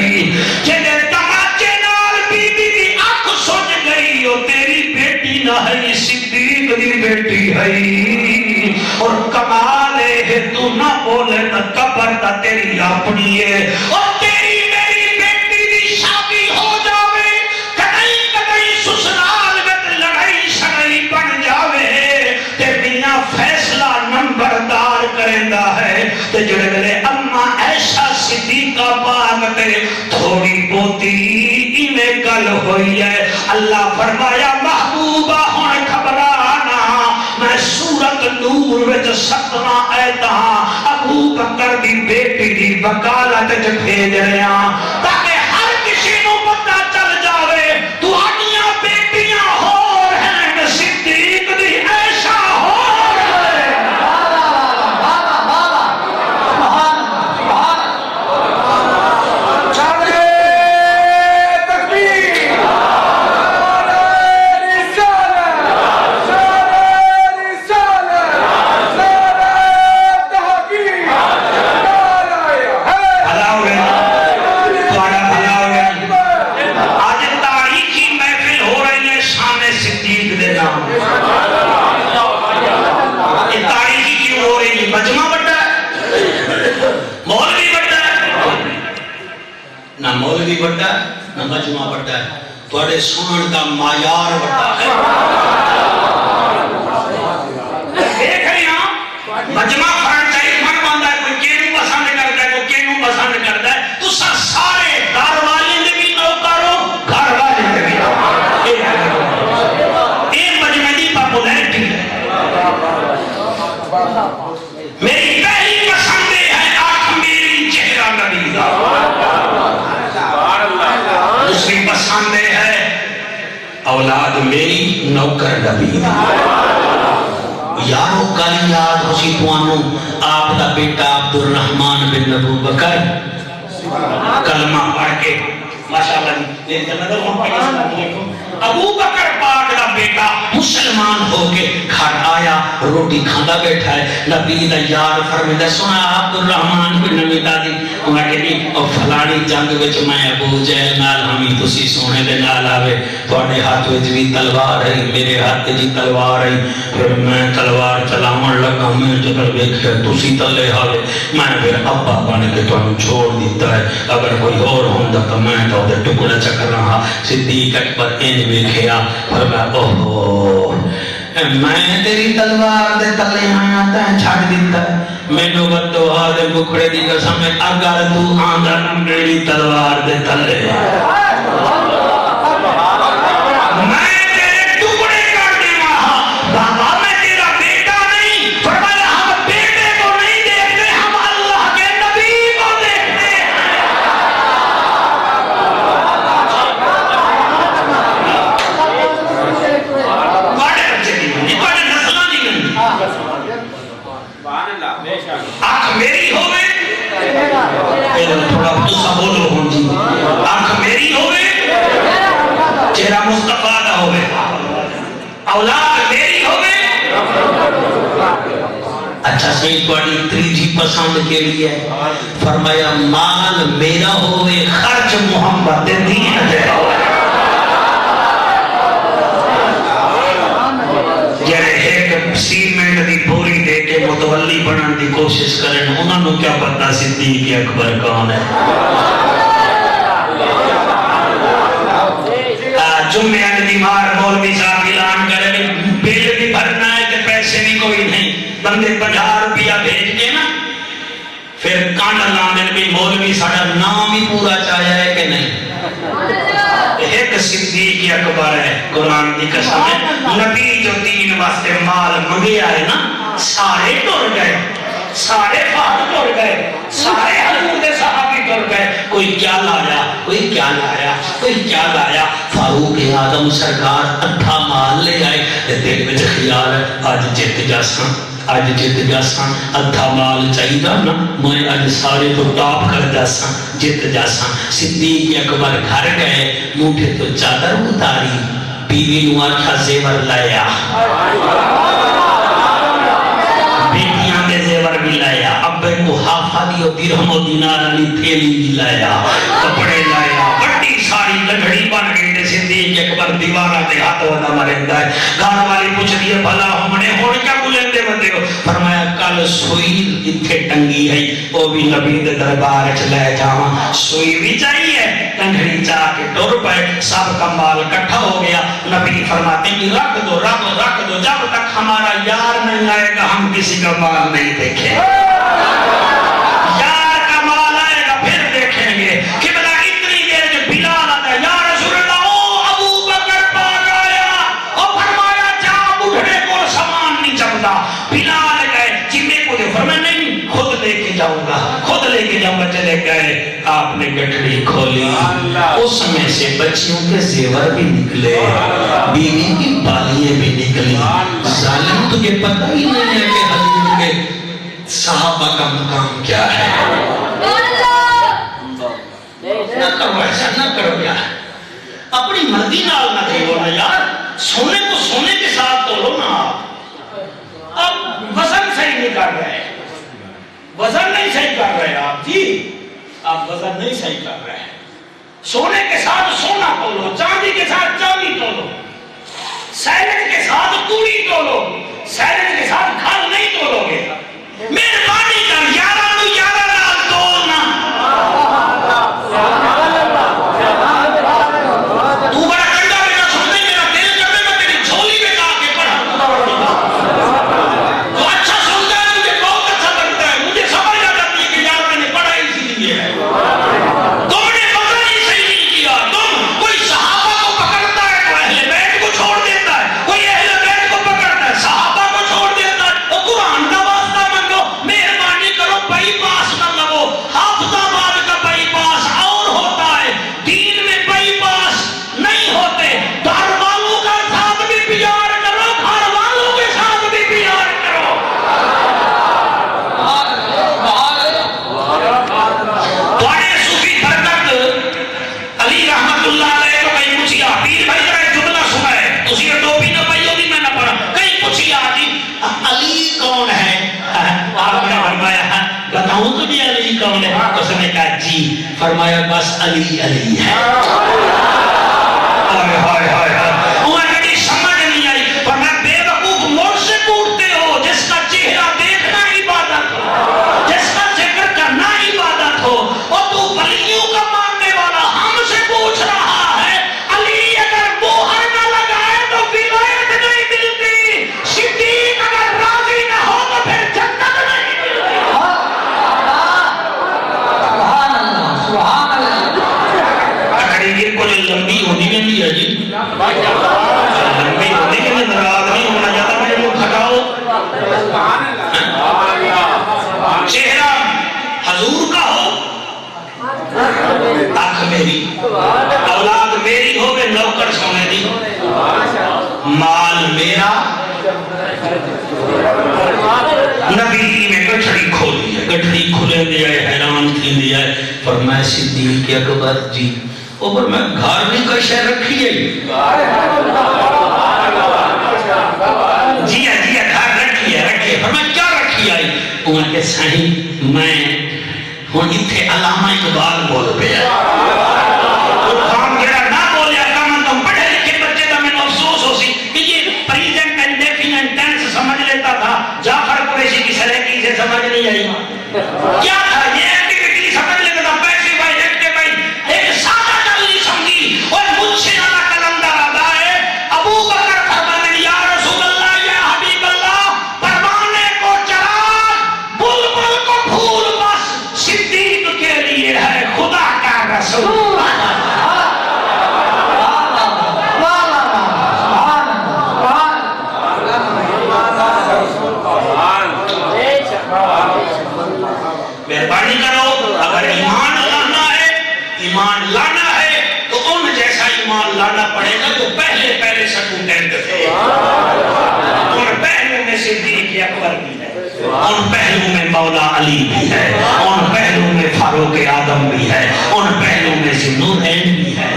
جدے تماچے نال بی بی دی آنکھ سج گئی او تیری بیٹی نہ ہے صدیق دی بیٹی ہے اور کمال ہے تو نہ بولے نہ قبر تا تیری اپنی ہے اور تیری میری بیٹی دی شادی ہو جاوے کدئی کدئی سسرال وچ لڑائی شڑائی بن جاوے تے میاں فیصلہ نمبردار کریندا ہے تے جڑے ویلے اما عائشہ صدیقہ پاک تے تھوڑی بہتی ایویں گل ہوئی ہے اللہ فرمایا محبوبہ ہن گھبرانا میں سورت نور وچ 17 آیتاں ابو بکر دی بیٹی دی وکالت وچ بھیج رہا تاکہ ہر کسی نو پتہ چل جاوے تہاڈیاں بیٹیاں ہور ہیں صدیق دی عائشہ ہور ہے مولوی بڑا ہے نہ مجمع بڑا ہے توڑے سنن کا معیار بڑا ہے دیکھ رہی ہاں مجمع پڑھن چاہیے من باندھا ہے کوئی کینوں پسند کرتا ہے کوئی کینوں پسند کرتا ہے تو سارے گھر والے نے بھی نوکرو گھر والے نے بھی یہ مجمع دی پاپولیرٹی ہے میری پہلی پسند میری نوکر نبی یارو کل یاد ہو سی توانو آپ دا بیٹا عبدالرحمن بن ابو بکر کلمہ پڑھ کے ماشاءاللہ ابو بکر پاک دا بیٹا مسلمان ہو کے گھر آیا روٹی کھانا بیٹھا ہے نبی دا یار فرمیدہ سنا عبدالرحمن بن نبی دادی انہاں کہ نہیں اور فلانی جنگ وچ میں ابو جہل نال ہمیں تسی سونے دے نال آوے تواڈے ہاتھ وچ بھی تلوار ہے میرے ہاتھ جی تلوار ہے پھر میں تلوار چلاون لگا میں جدل ویکھیا تسی تلے آوے میں پھر ابا بن کے تانوں چھوڑ دیتا ہے اگر کوئی اور ہوندا تو میں تو دے ٹکڑا چکر رہا صدیق اکبر ان ویکھیا فرمایا اوہو میں تیری تلوار دے تلے آیا تے چھڑ دیتا مینوں بددعا دے بکھڑے دی قسم اگر تو آندا نہ میری تلوار دے تلے میں تیرے ٹکڑے کر دوں بابا میں تیرا بیٹا نہیں فرمایا ہم بیٹے کو نہیں دیکھتے ہم اللہ کے نبی کو دیکھتے آنکھ میری ہوئے تھوڑا دوسرا بولو ہوں جی آنکھ میری ہوئے چہرہ مصطفیٰ کا ہوئے اولاد میری ہوئے اچھا سید بڑی تریجی پسند کے لیے فرمایا مال میرا ہوئے خرچ محمد دین دے سیمنٹ دی پوری دے کے متولی بنن دی کوشش کریں انہوں نے کیا پتا صدیق اکبر کون ہے جمعہ دی مار مولوی صاحب اعلان کرے بل بھی بھرنا ہے کہ پیسے بھی کوئی نہیں بندے 50 روپیہ بھیج کے نا پھر کانڈ لانے بھی مولوی ساڑھا نام ہی پورا چاہیا ہے کہ نہیں ایک صدیق اکبر ہے قرآن کی قسم ہے نبی جو دین واسطے مال منگیا ہے نا سارے ٹر گئے سارے فہد ٹر گئے سارے حضور دے صحابی ٹر گئے کوئی کیا لایا کوئی کیا لایا کوئی کیا لایا فاروق اعظم سرکار اٹھا مال لے آئے دل میں خیال ہے آج جت جاساں آج جت جاساں ادھا مال چاہیے نا میں آج سارے تو ٹاپ کر جاساں جت جاساں صدیق اکبر گھر گئے موٹھے تو چادر اتاری بیوی نو آکھا زیور لایا بیٹیاں دے زیور بھی لایا ابے کو حافہ دیو درہم و دینار علی تھیلی بھی لایا کپڑے لایا بڑی ساری لگڑی بن گئی دے صدیق اکبر دیوارہ دے ہاتھ ہونا مرندہ ہے گھر والی پوچھ دیئے بھلا ہم نے ہوڑ کیا بولندے بندے ہو فرمایا کل سوئی اتھے ٹنگی ہے وہ بھی نبی دے دربار چلے جاواں سوئی بھی چاہیے ٹنگڑی چاہ کے ٹور پائے سب کا مال کٹھا ہو گیا نبی فرماتے ہیں رکھ دو جب تک ہمارا یار نہیں آئے گا ہم کسی کا مال نہیں دیکھیں یار کا مال آئے گا پھر دیکھیں گے کہ بلا اتنی دیر جو بلال آتا ہے یا رسول اللہ او ابو بکر پاک آیا او فرمایا جا بڑھڑے کو سامان نہیں چلتا بلال گئے جنہیں کو دے فرمایا نہیں خود لے کے جاؤں گا چلے گئے آپ نے گٹھڑی کھولی اس میں سے بچیوں کے زیور بھی نکلے بیوی کی بالیاں بھی نکلی ظالم تجھے پتہ ہی نہیں ہے کہ حضور کے صحابہ کا مقام کیا ہے نہ کرو ایسا نہ کرو یار اپنی مرضی نال نہ کھیلو نا یار سونے کو سونے کے ساتھ تولو نا اب وزن صحیح نہیں کر رہے وزن نہیں صحیح کر رہے آپ جی آپ وزن نہیں صحیح کر رہے سونے کے ساتھ سونا تولو چاندی کے ساتھ چاندی تولو سیلٹ کے ساتھ کوڑی تولو سیلٹ کے ساتھ گھر نہیں تولو گے مہربانی کر یارہ نو یارہ نال تولنا تو بڑا کنڈا بیٹا سننے میرا دل کرنے میں تیری جھولی میں جا کے پڑھا تو اچھا سنتا ہے مجھے بہت اچھا لگتا ہے مجھے سمجھ آ جاتی ہے کہ یار میں نے پڑھا اسی لیے ہے تم نے وزن ہی صحیح نہیں کیا تم کوئی صحابہ کو پکڑتا ہے تو اہل بیت کو چھوڑ دیتا ہے کوئی اہل بیت کو پکڑتا ہے صحابہ کو چھوڑ دیتا ہے وہ قرآن کا واسطہ مانگو بتاؤں تجھے علی کون ہے؟ اس نے کہا جی. فرمایا بس علی علی ہے. ہائے ہائے ہائے ہائے. انہیں کہی سمجھ نہیں آئی. فرمایا بے وقوف مجھ سے پوچھتے ہو جس کا چہرہ دیکھنا عبادت ہو, جس کا ذکر کرنا عبادت ہو, اور تو ولیوں کا ماننے والا ہم سے پوچھ رہا ہے علی اگر موہر نہ لگائے تو ولایت نہیں ملتی, صدیق اگر راضی نہ ہو تو پھر جنت نہیں ملتی. سبحان اللہ سبحان اللہ. اکڑی گیر کو جو لمبی ہوتی میں بھی ہے جی, لمبی ہوتی میں ناراض نہیں ہونا چاہتا, مجھے وہ کھٹاؤ. چہرہ حضور کا ہو, آنکھ میری, اولاد میری ہو, میں نوکر سونے دی, مال میرا, نبی میں گٹھڑی کھولی ہے, گٹھڑی کھلے دیا ہے, حیران تھی دیا ہے. فرمایا صدیق اکبر جی, اوپر میں گھر میں کوئی شے رکھی ہے جی ہے جی ہے, گھر رکھی ہے رکھی ہے. فرمایا کیا رکھی آئی؟ انہوں نے صحیح میں ہوں اتھے علامہ اقبال بول پہ ہے. وہ کام جڑا نہ بولیا کام تم پڑھے لکھے بچے تھا, میں افسوس ہو سی کہ یہ پریزنٹ اینڈ ڈیفینٹ ٹینس سمجھ لیتا تھا, جعفر قریشی کی سلیقی سے سمجھ نہیں آئی. کیا تھا یہ ایکٹیویٹی سمجھ لیتا تھا, پیسے بائی ایکٹے بائی, ایک سادہ جلدی سمجھی. اور مجھ سے نالا کلندر آدھا ہے, ابو بکر فرمانے یا رسول اللہ یا حبیب اللہ, پروانے کو چراغ بلبل کو پھول بس, صدیق کے لیے ہے خدا کا رسول. مہربانی کرو, اگر ایمان لانا ہے, ایمان لانا ہے تو ان جیسا ایمان لانا پڑے گا جو پہلے پہلے سٹوڈنٹ تھے. ان پہلو میں صدیق اکبر بھی ہے, ان پہلو میں مولا علی بھی ہے, ان پہلو میں فاروق اعظم بھی ہے, ان پہلو میں ذوالنورین بھی ہے.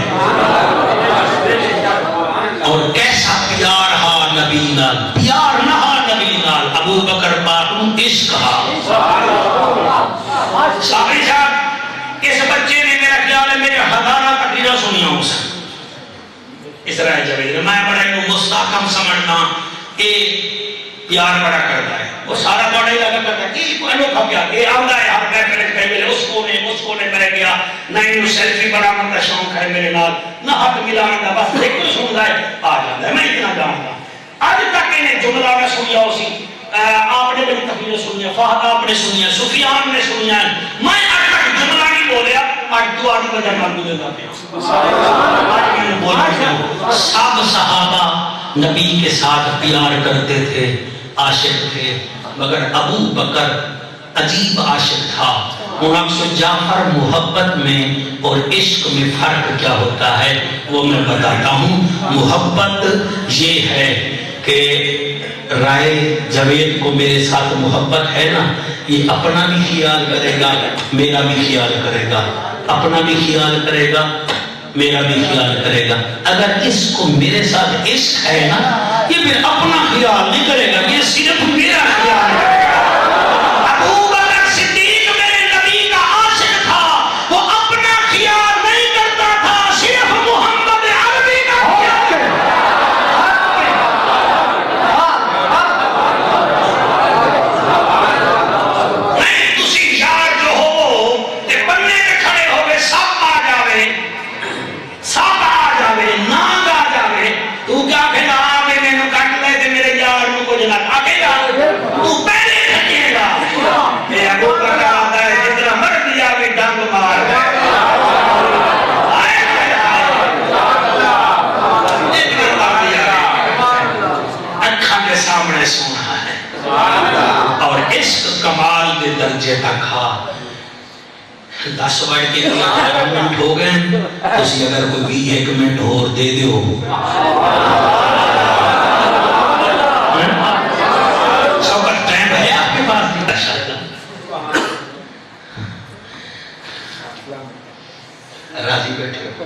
اور کیسا پیار ہا نبی نال, پیار نہ ہا نبی نال. ابو بکر پاک عشق ہا. صاحب صاحب اس بچے نے میرا خیال ہے میرے ہزارہ تقریرہ سنیا ہوں سن اسرائیل جوید, میں بڑا انہوں مستحکم سمجھنا کہ پیار بڑا کرتا ہے. وہ سارا بڑا ہی لگا کرتا ہے کہ کوئی انوکھا پیار, یہ آمدہ ہے ہر بیٹھنے کہیں میرے اس کونے میں گیا, نہ انہوں سیلفی بڑا مندہ شوق ہے میرے نال, نہ ہاتھ ملانا دا, بس ایک کوئی سن ہے آ جاتا ہے. میں اتنا جانتا آج تک انہیں جملہ میں سنیا ہو سی, آپ نے بڑی تقریریں سنیا, فہد آپ نے سنیا, سفیان نے سنیا, میں آج تک جملہ نہیں بولیا. آج دعا کی وجہ میں بولے گا آج میں نے بولا. سب صحابہ نبی کے ساتھ پیار کرتے تھے, عاشق تھے, مگر ابو بکر عجیب عاشق تھا. منافس جعفر محبت میں اور عشق میں فرق کیا ہوتا ہے وہ میں بتاتا ہوں. محبت یہ ہے کہ رائے جوید کو میرے ساتھ محبت ہے نا, یہ اپنا بھی خیال کرے گا, میرا بھی خیال کرے گا, اپنا بھی خیال کرے گا, میرا بھی خیال کرے گا. اگر اس کو میرے ساتھ عشق ہے نا, یہ پھر اپنا خیال نہیں کرے گا, یہ صرف میرا خیال کرے گا. ابو بکر صدیق میرے نبی کا عاشق تھا, وہ اپنا خیال نہیں کرتا تھا, صرف محمد عربی کا خیال کرتا تھا. اور عشق کمال کے درجے تک ہا. 10 منٹ کے منٹ ہو گئے, اسی اگر کوئی 1 منٹ اور دے دیو. سوکت ٹائم ہے آپ کے پاس بھی راضی بیٹھے ہو.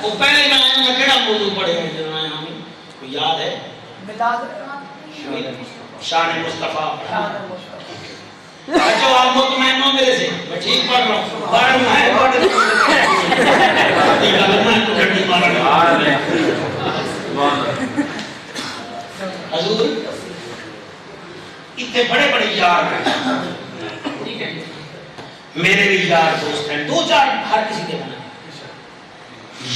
وہ پہلے میں آیا میں کیڑا موضوع پڑھے ہیں جو آیا ہمیں کوئی یاد ہے؟ شان مصطفیٰ. بارہ میں حضور اتنے بڑے بڑے یار ہیں، ٹھیک ہے، میرے بھی یار دوست ہیں، دو چار ہر کسی کے بنا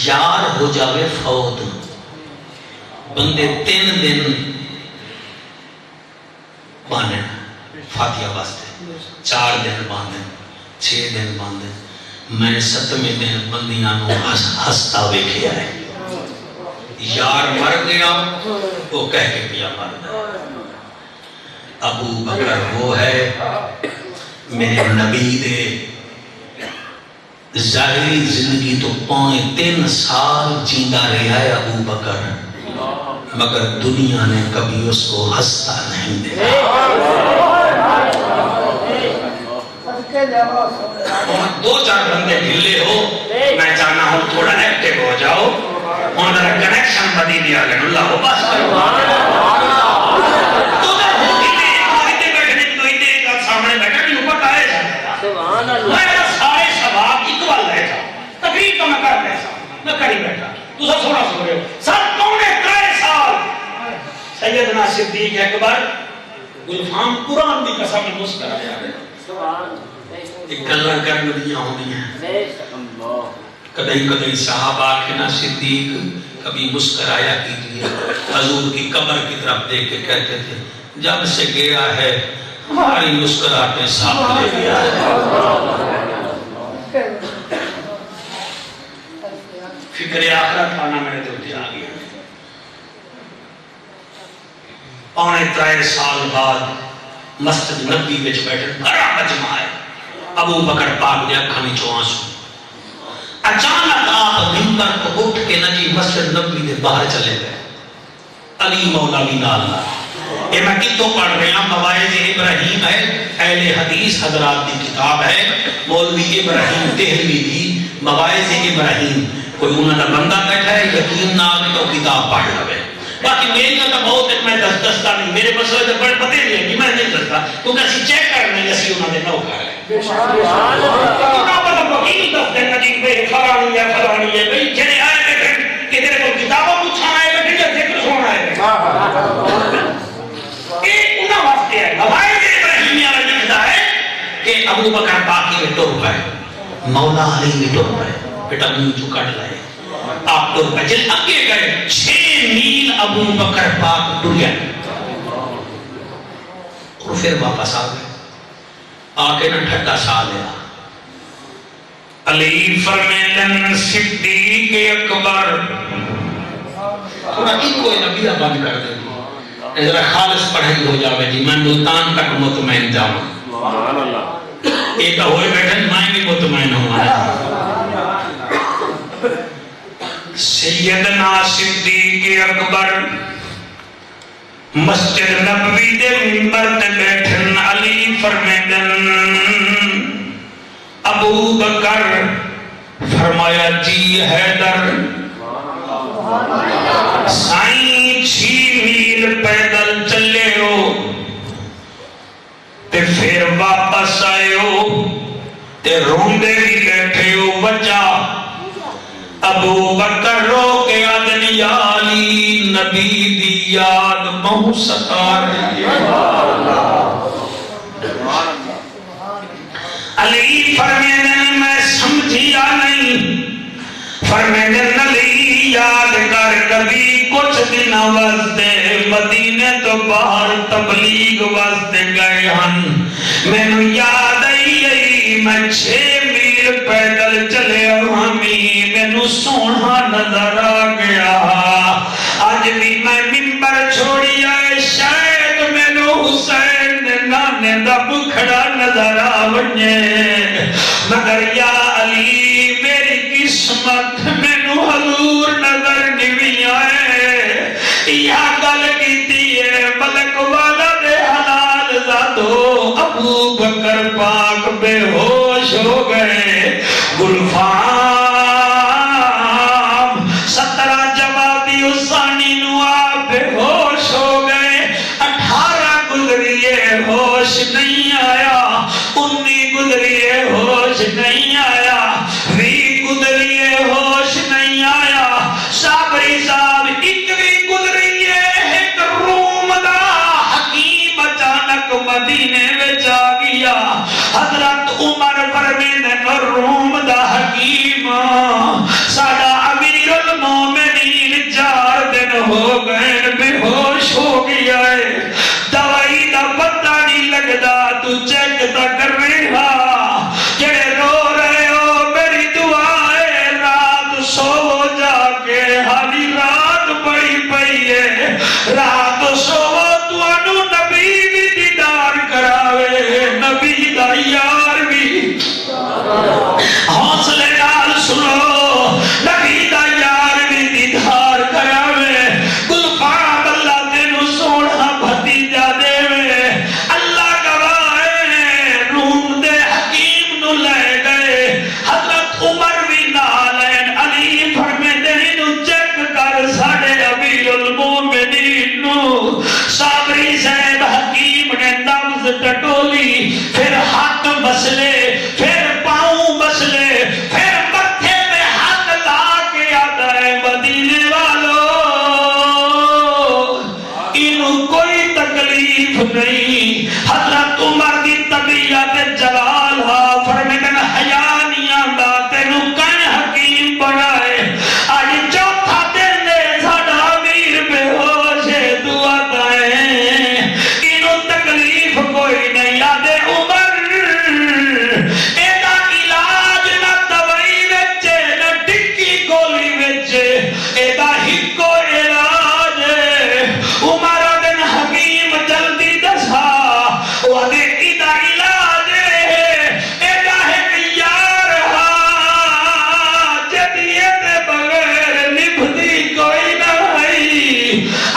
یار ہو جاوے فوت بندے 3 دن باندھیں فاتحہ واسطے، 4 دن باندھیں، 6 دن باندھیں، میں 7ویں دن بندیاں نو ہستا ویکھیا ہے، یار مر گیا وہ کہہ کے پیا مر گیا۔ ابو بکر وہ ہے میرے نبی دے ظاہری زندگی تو 3.5 سال جیندہ رہا ہے ابو بکر، مگر دنیا نے کبھی اس کو ہنستا نہیں دیکھا۔ 2-4 بندے ڈھلے ہو، میں چاہنا ہوں تھوڑا ایکٹیو ہو جاؤ، اور ذرا کنیکشن بدی دیا لیں اللہ کو بس کرو۔ تو ذرا ہو ادھر بیٹھنے تو ادھر سامنے بیٹھا کہ اوپر آئے جاتا میں سارے شباب اکوال رہے تھا، تقریب تو میں کر رہے تھا، میں کر ہی بیٹھا، تو سب سوڑا سو رہے ہو، سب 3.5 سال سیدنا صدیق اکبر گلفام قرآن دی قسم مسکرا جا رہے ایک اللہ کرنے دیا ہونی ہے۔ کدئی کدئی صحابہ کے نا صدیق کبھی مسکرایا کیجئے، حضور کی قبر کی طرف دیکھ کے کہتے تھے جب سے گیا ہے ہماری مسکراہٹیں ساتھ لے گیا ہے۔ فکر آخرت آنا میرے دل پہ آ گیا۔ 3.5 سال بعد مسجد نبی وچ بیٹھے بڑا مجمع ہے، ابو بکر پاک دے اکھاں وچوں آنسو، اچانک آپ منبر کو اٹھ کے نجی مسجد نبی دے باہر چلے گئے، علی مولوی نال یہ میں کتوں پڑھ رہے ہیں، مواعظ ابراہیم ہے، اہل حدیث حضرات کی کتاب ہے، مولوی ابراہیم دہلوی دی مواعظ ابراہیم، کوئی انہوں نے بندہ بیٹھا ہے یقین نہ آگے تو کتاب پڑھ لوے، باقی میری تو بہت ایک میں دستا نہیں، میرے مسئلے تو بڑے پتے نہیں ہے کہ میں نہیں دستا کیونکہ اسی چیک کرنے ہیں اسی انہوں نے نو کر ہے انہوں پر وکیل دس دینا جی بھئی فلانی ہے فلانی ہے بھئی جنہیں آئے بیٹھے کہ تیرے کو کتابوں پوچھانا ہے بیٹھے یا ذکر سونا ہے ایک انہوں واسطے ہے مواعظ ابراہیمیہ میں لکھتا ہے کہ ابو بکر پاکی میں ٹر پائے، مولا علی میں ٹر پائے، بیٹا منہ جو کٹ لائے آپ ٹر پائے، جل اگے گئے 6 میل ابو بکر پاک ٹر گئے اور پھر واپس آ گئے، آگے نہ ٹھٹا سا لیا۔ علی فرمیدن صدیق اکبر تھوڑا ایک کوئی نبی بند کر دے ذرا خالص پڑھائی ہو جاوے جی میں ملتان تک مطمئن جاؤں، ایک ہوئے بیٹھن میں بھی مطمئن ہوں۔ سیدنا صدیق اکبر مسجد نبوی دے منبر تے بیٹھن، علی فرمیدن ابو بکر فرمایا جی حیدر سائیں 6 میل پیدل چلے ہو تے پھر واپس آئے ہو تے روندے بھی بیٹھے ہو، وجہ ابو بکر رو کے آدن یا علی نبی دی یاد بہت ستا رہی ہے۔ علی فرمیدن میں سمجھیا نہیں، فرمیدن علی یاد کر کبھی کچھ دن واسطے مدینے تو باہر تبلیغ واسطے گئے ہن، میں نو یاد آئی میں 6 میل پیدل چلے ہمی میں نو سونا نظر آ گیا، آج بھی میں منبر چھوڑی آئے شاید میں نو حسین نانے دا بکھڑا نظر آ ونجے، مگر یا علی میری قسمت میں نو حضور نظر نہیں آئے، یا گل کیتی ہے ملک والا دے حلال زادو، ابو بکر پاک بے ہوش ہو گئے، گلفام 17 جوابی اسانی نو آپ بے ہوش ہو گئے، 18 گزریے ہوش نہیں آیا، 19 گزریے ہوش نہیں عمر فرمیندن روم دا حکیم ساڈا امیر المومنین 4 دن ہو گئے بے ہوش ہو گیا ہے دوائی دا پتہ نہیں لگدا تو چیک تا کر رہا جڑے رو رہے ہو میری دعا ہے رات سو جا کے ہاری رات بڑی پئی ہے رات سو تانو نبی بھی دیدار کراوے نبی دا یار بھی حوصلے نال سنو نبی دا یار بھی دیدار کراوے گلفام اللہ تینو سونا بھتیجا دے اللہ گواہ روم دے حکیم نو لے گئے حضرت عمر بھی نالین علی فرمیندے نو چیک کر ساڈے امیر المومنین نو صابری صاحب حکیم نے نبض ٹٹولی پھر ہاتھ مسلے پھر پاؤں مسلے پھر متھے پہ ہاتھ لا کے آتا ہے مدینے والوں انہوں کوئی تکلیف نہیں حضرت عمر دی طبیعت جلال ہا فرمیدن حیا نہیں آندا تینوں کہیں حکیم بنائے آج چوتھا دن دے ساڈا امیر بے ہوش ہے دعا دائیں انہوں تکلیف کوئی نہیں آدھے عمر ایدہ علاج نہ دوائی وچے نہ ٹکی گولی وچے ایدہ ہکو علاج عمر دن حکیم جلدی دسا وادے ایدہ علاج ایدہ ایک یار ہا جدیت بغیر نبھدی کوئی نہ ہے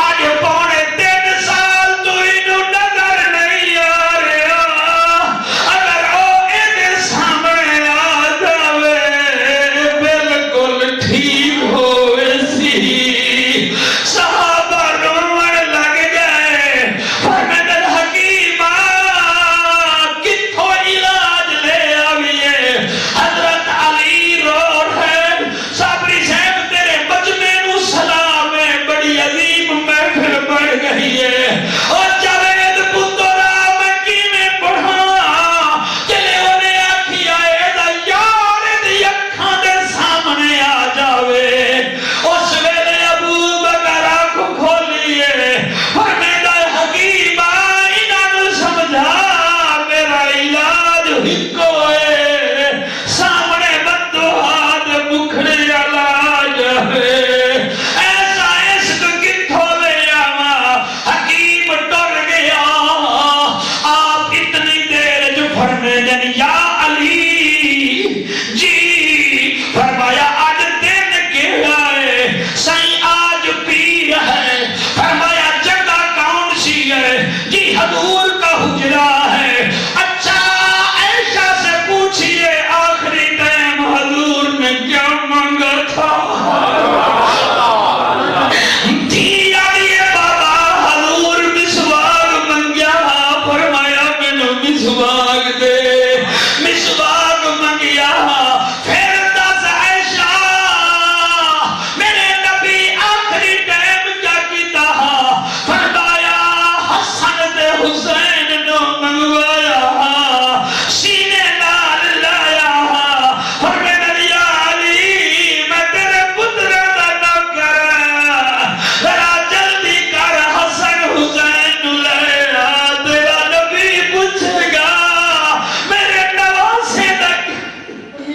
آج پونے 3 سال تو انہوں نظر نہیں آ رہا اگر او ایدے سامنے آ جاوے بالکل ٹھیک ہوئے سی صحابہ رومن لگ جائے فرمیدن حکیمہ کتھو علاج لے آویے حضرت علی رو رہے صابری صاحب تیرے مجمع نو سلام ہے بڑی عظیم محفل بڑھ گئی ہے اور جاوید پترا میں کیویں پڑھاں چلے انہیں آکھی آئے دا یار دی اکھاں دے سامنے آ جاوے اس ویلے ابو بکر آنکھ کھولیے فرمیندہ حکیمہ انہاں نو سمجھا میرا علاج ہکو ہے سامنے بددعا دے بکھڑے علاج ہے ایسا عشق کتھوں لے آواں حکیم ڈر گیا آپ اتنی دیر جو فرمیندن یا علی جی فرمایا آج دن کیڑا ہے سائیں آج پیر ہے فرمایا جگہ کون سی ہے جی حضور کا حجرہ ہے اچھا عائشہ سے پوچھئے آخری ٹائم حضور نے کیا مانگا تھا تھی آئیے بابا حضور مسواک منگیا فرمایا میں نے مسواک دے مسواک منگیا پھر دس عائشہ میرے نبی آخری ٹائم کیا کیتا فرمایا حسن دے حسین نو منگوایا سینے نال لایا فرمیندن یا علی میں تیرے پتر دا نوکر ذرا جلدی کر حسن حسین نو لے آ تیرا نبی پوچھے گا میرے نواسے تک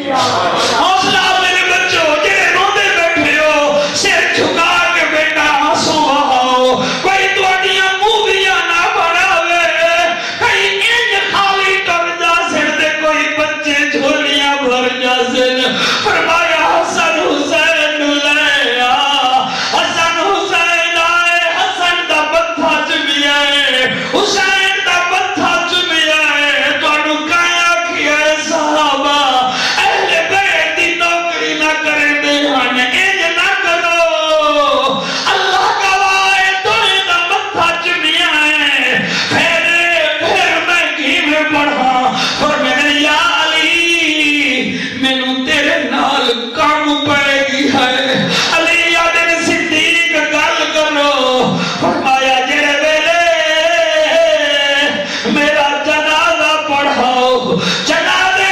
حوصلہ میرے بچوں جڑے روندے بیٹھے ہو سر جھکا کے بیٹا آنسو بہاؤ کوئی تواڈیاں موویاں نہ بناوے کئی انج خالی ٹر جاسن تے کوئی بچے جھولیاں بھر جاسن فرمایا حسن حسین نو لے آ حسن حسین آئے حسن دا بتھا چمیا ہے حسین دا بتھا چمیا ہے تانوں کایا کیا ہے صحابہ اہل بیت دی نوکری نہ کریں دے ہن انج نہ کرو اللہ گواہ ہے تھوڑے دا بتھا چمیا ہے پھر میں کیویں پڑھاں فرمیندن یا علی مینوں تیرے نال کام پائے گی ہے علی آدن صدیق گل کرو فرمایا جڑے ویلے میرا جنازہ پڑھاؤ جنازے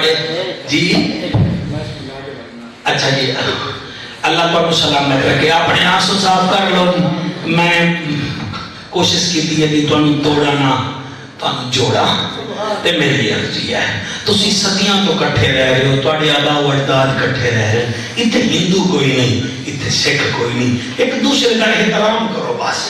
تواڈے جی اچھا جی اللہ کو سلامت رکھے اپنے آنسو صاف کر لو میں کوشش کی ہے کہ تمہیں توڑا نہ تمہیں جوڑا تے میری عرضی ہے تسی صدیاں تو کٹھے رہ رہے ہو تواڈے آبا و اجداد کٹھے رہ رہے ہیں اتنے ہندو کوئی نہیں اتنے سکھ کوئی نہیں ایک دوسرے کا احترام کرو بس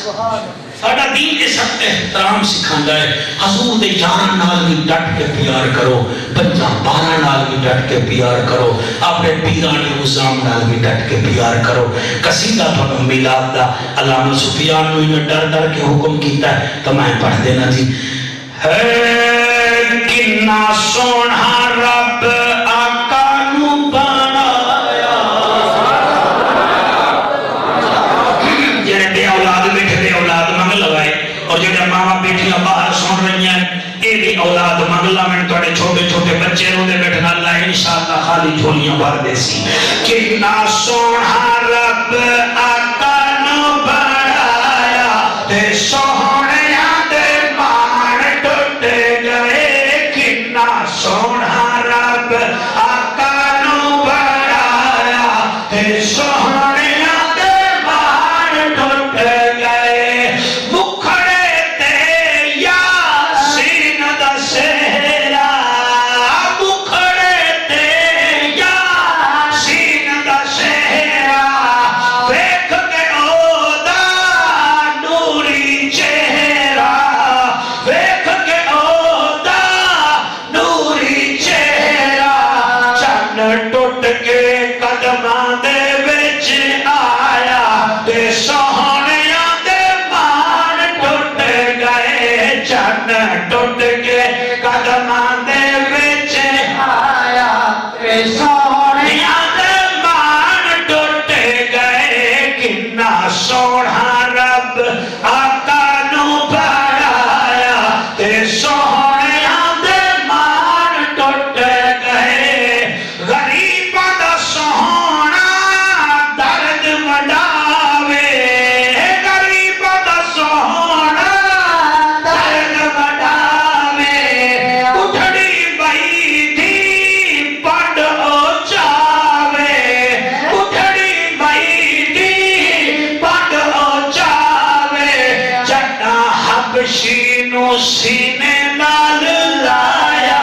ساڈا دین اس حق احترام سکھاندا ہے حضور دے یاراں نال بھی ڈٹ کے پیار کرو بچہ باراں نال بھی ڈٹ کے پیار کرو اپنے پیران نظام نال بھی ڈٹ کے پیار کرو قصیدہ تھانوں میلاد دا علامہ سفیان نے ڈر ڈر کے حکم کیتا ہے تو میں پڑھ دینا جی ہے کنا سونا رب آقا نو بنایا جڑے بے اولاد بیٹھے بے اولاد منگ لگائے اور جڑے ماما بیٹھیاں باہر سن رہی ہیں اے بھی اولاد منگ لا میں تواڈے چھوٹے چھوٹے بچے روندے بیٹھنا اللہ انشاءاللہ خالی جھولیاں بھر دے سی کنا سونا رب آقا نو بنایا تے سونے سونا رب آقا نو بنایا تے سوہنیاں دے مان ٹوٹ گئے مکھڑے تے یاسین دا سہرا مکھڑے تے یاسین دا سہرا دیکھ کے او دا نوری چہرہ دیکھ کے ٹوٹ کے قدماں دے وچ آیا تے سوہنیاں دے مان ٹوٹ گئے چن ٹوٹ کے قدماں دے وچ آیا تے سوہنیاں دے مان ٹوٹ گئے کنا سونا رب آقا نو بنایا تے سوہنیاں دے مان ٹوٹ گئے غریباں دا سوہنا درد وڈاوے غریباں دا سوہنا درد وڈاوے اٹھڑی بئی دی پنڈ او چاوے اٹھڑی بئی دی پنڈ او چاوے جٹا حبشی نو سینے نال لایا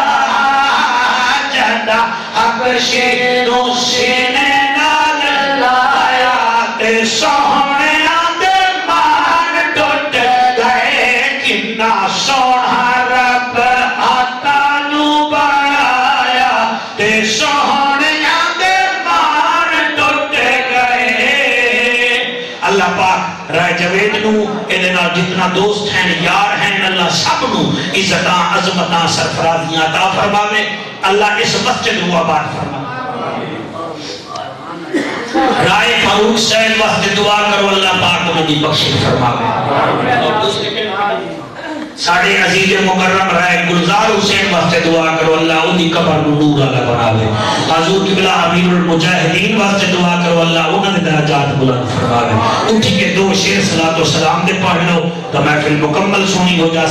جٹا حبشی نو سینے نال لایا تے سوہنیاں دے مان ٹوٹ گئے کنا سونا رب آقا نو بنایا تے سوہنیاں دے مان ٹوٹ گئے اللہ پاک رائے جوید نو ایدے نال جتنا دوست ہیں یار ہیں اللہ سب نو عزتاں عظمتاں سرفرازیاں عطا فرماوے اللہ اس مسجد کو آباد فرما رائے فاروق صاحب واسطے دعا کرو اللہ پاک انہیں دی بخشش فرماوے اور دوسرے ساڑھے عزیز مکرم رائے گلزار حسین واسطے دعا کرو اللہ انہیں قبر نور اللہ بناوے حضور قبلہ امیر المجاہدین واسطے دعا کرو اللہ انہیں درجات بلند فرماوے اٹھی کے دو شیر صلاۃ و سلام دے پڑھ لو تو محفل مکمل سونی ہو جا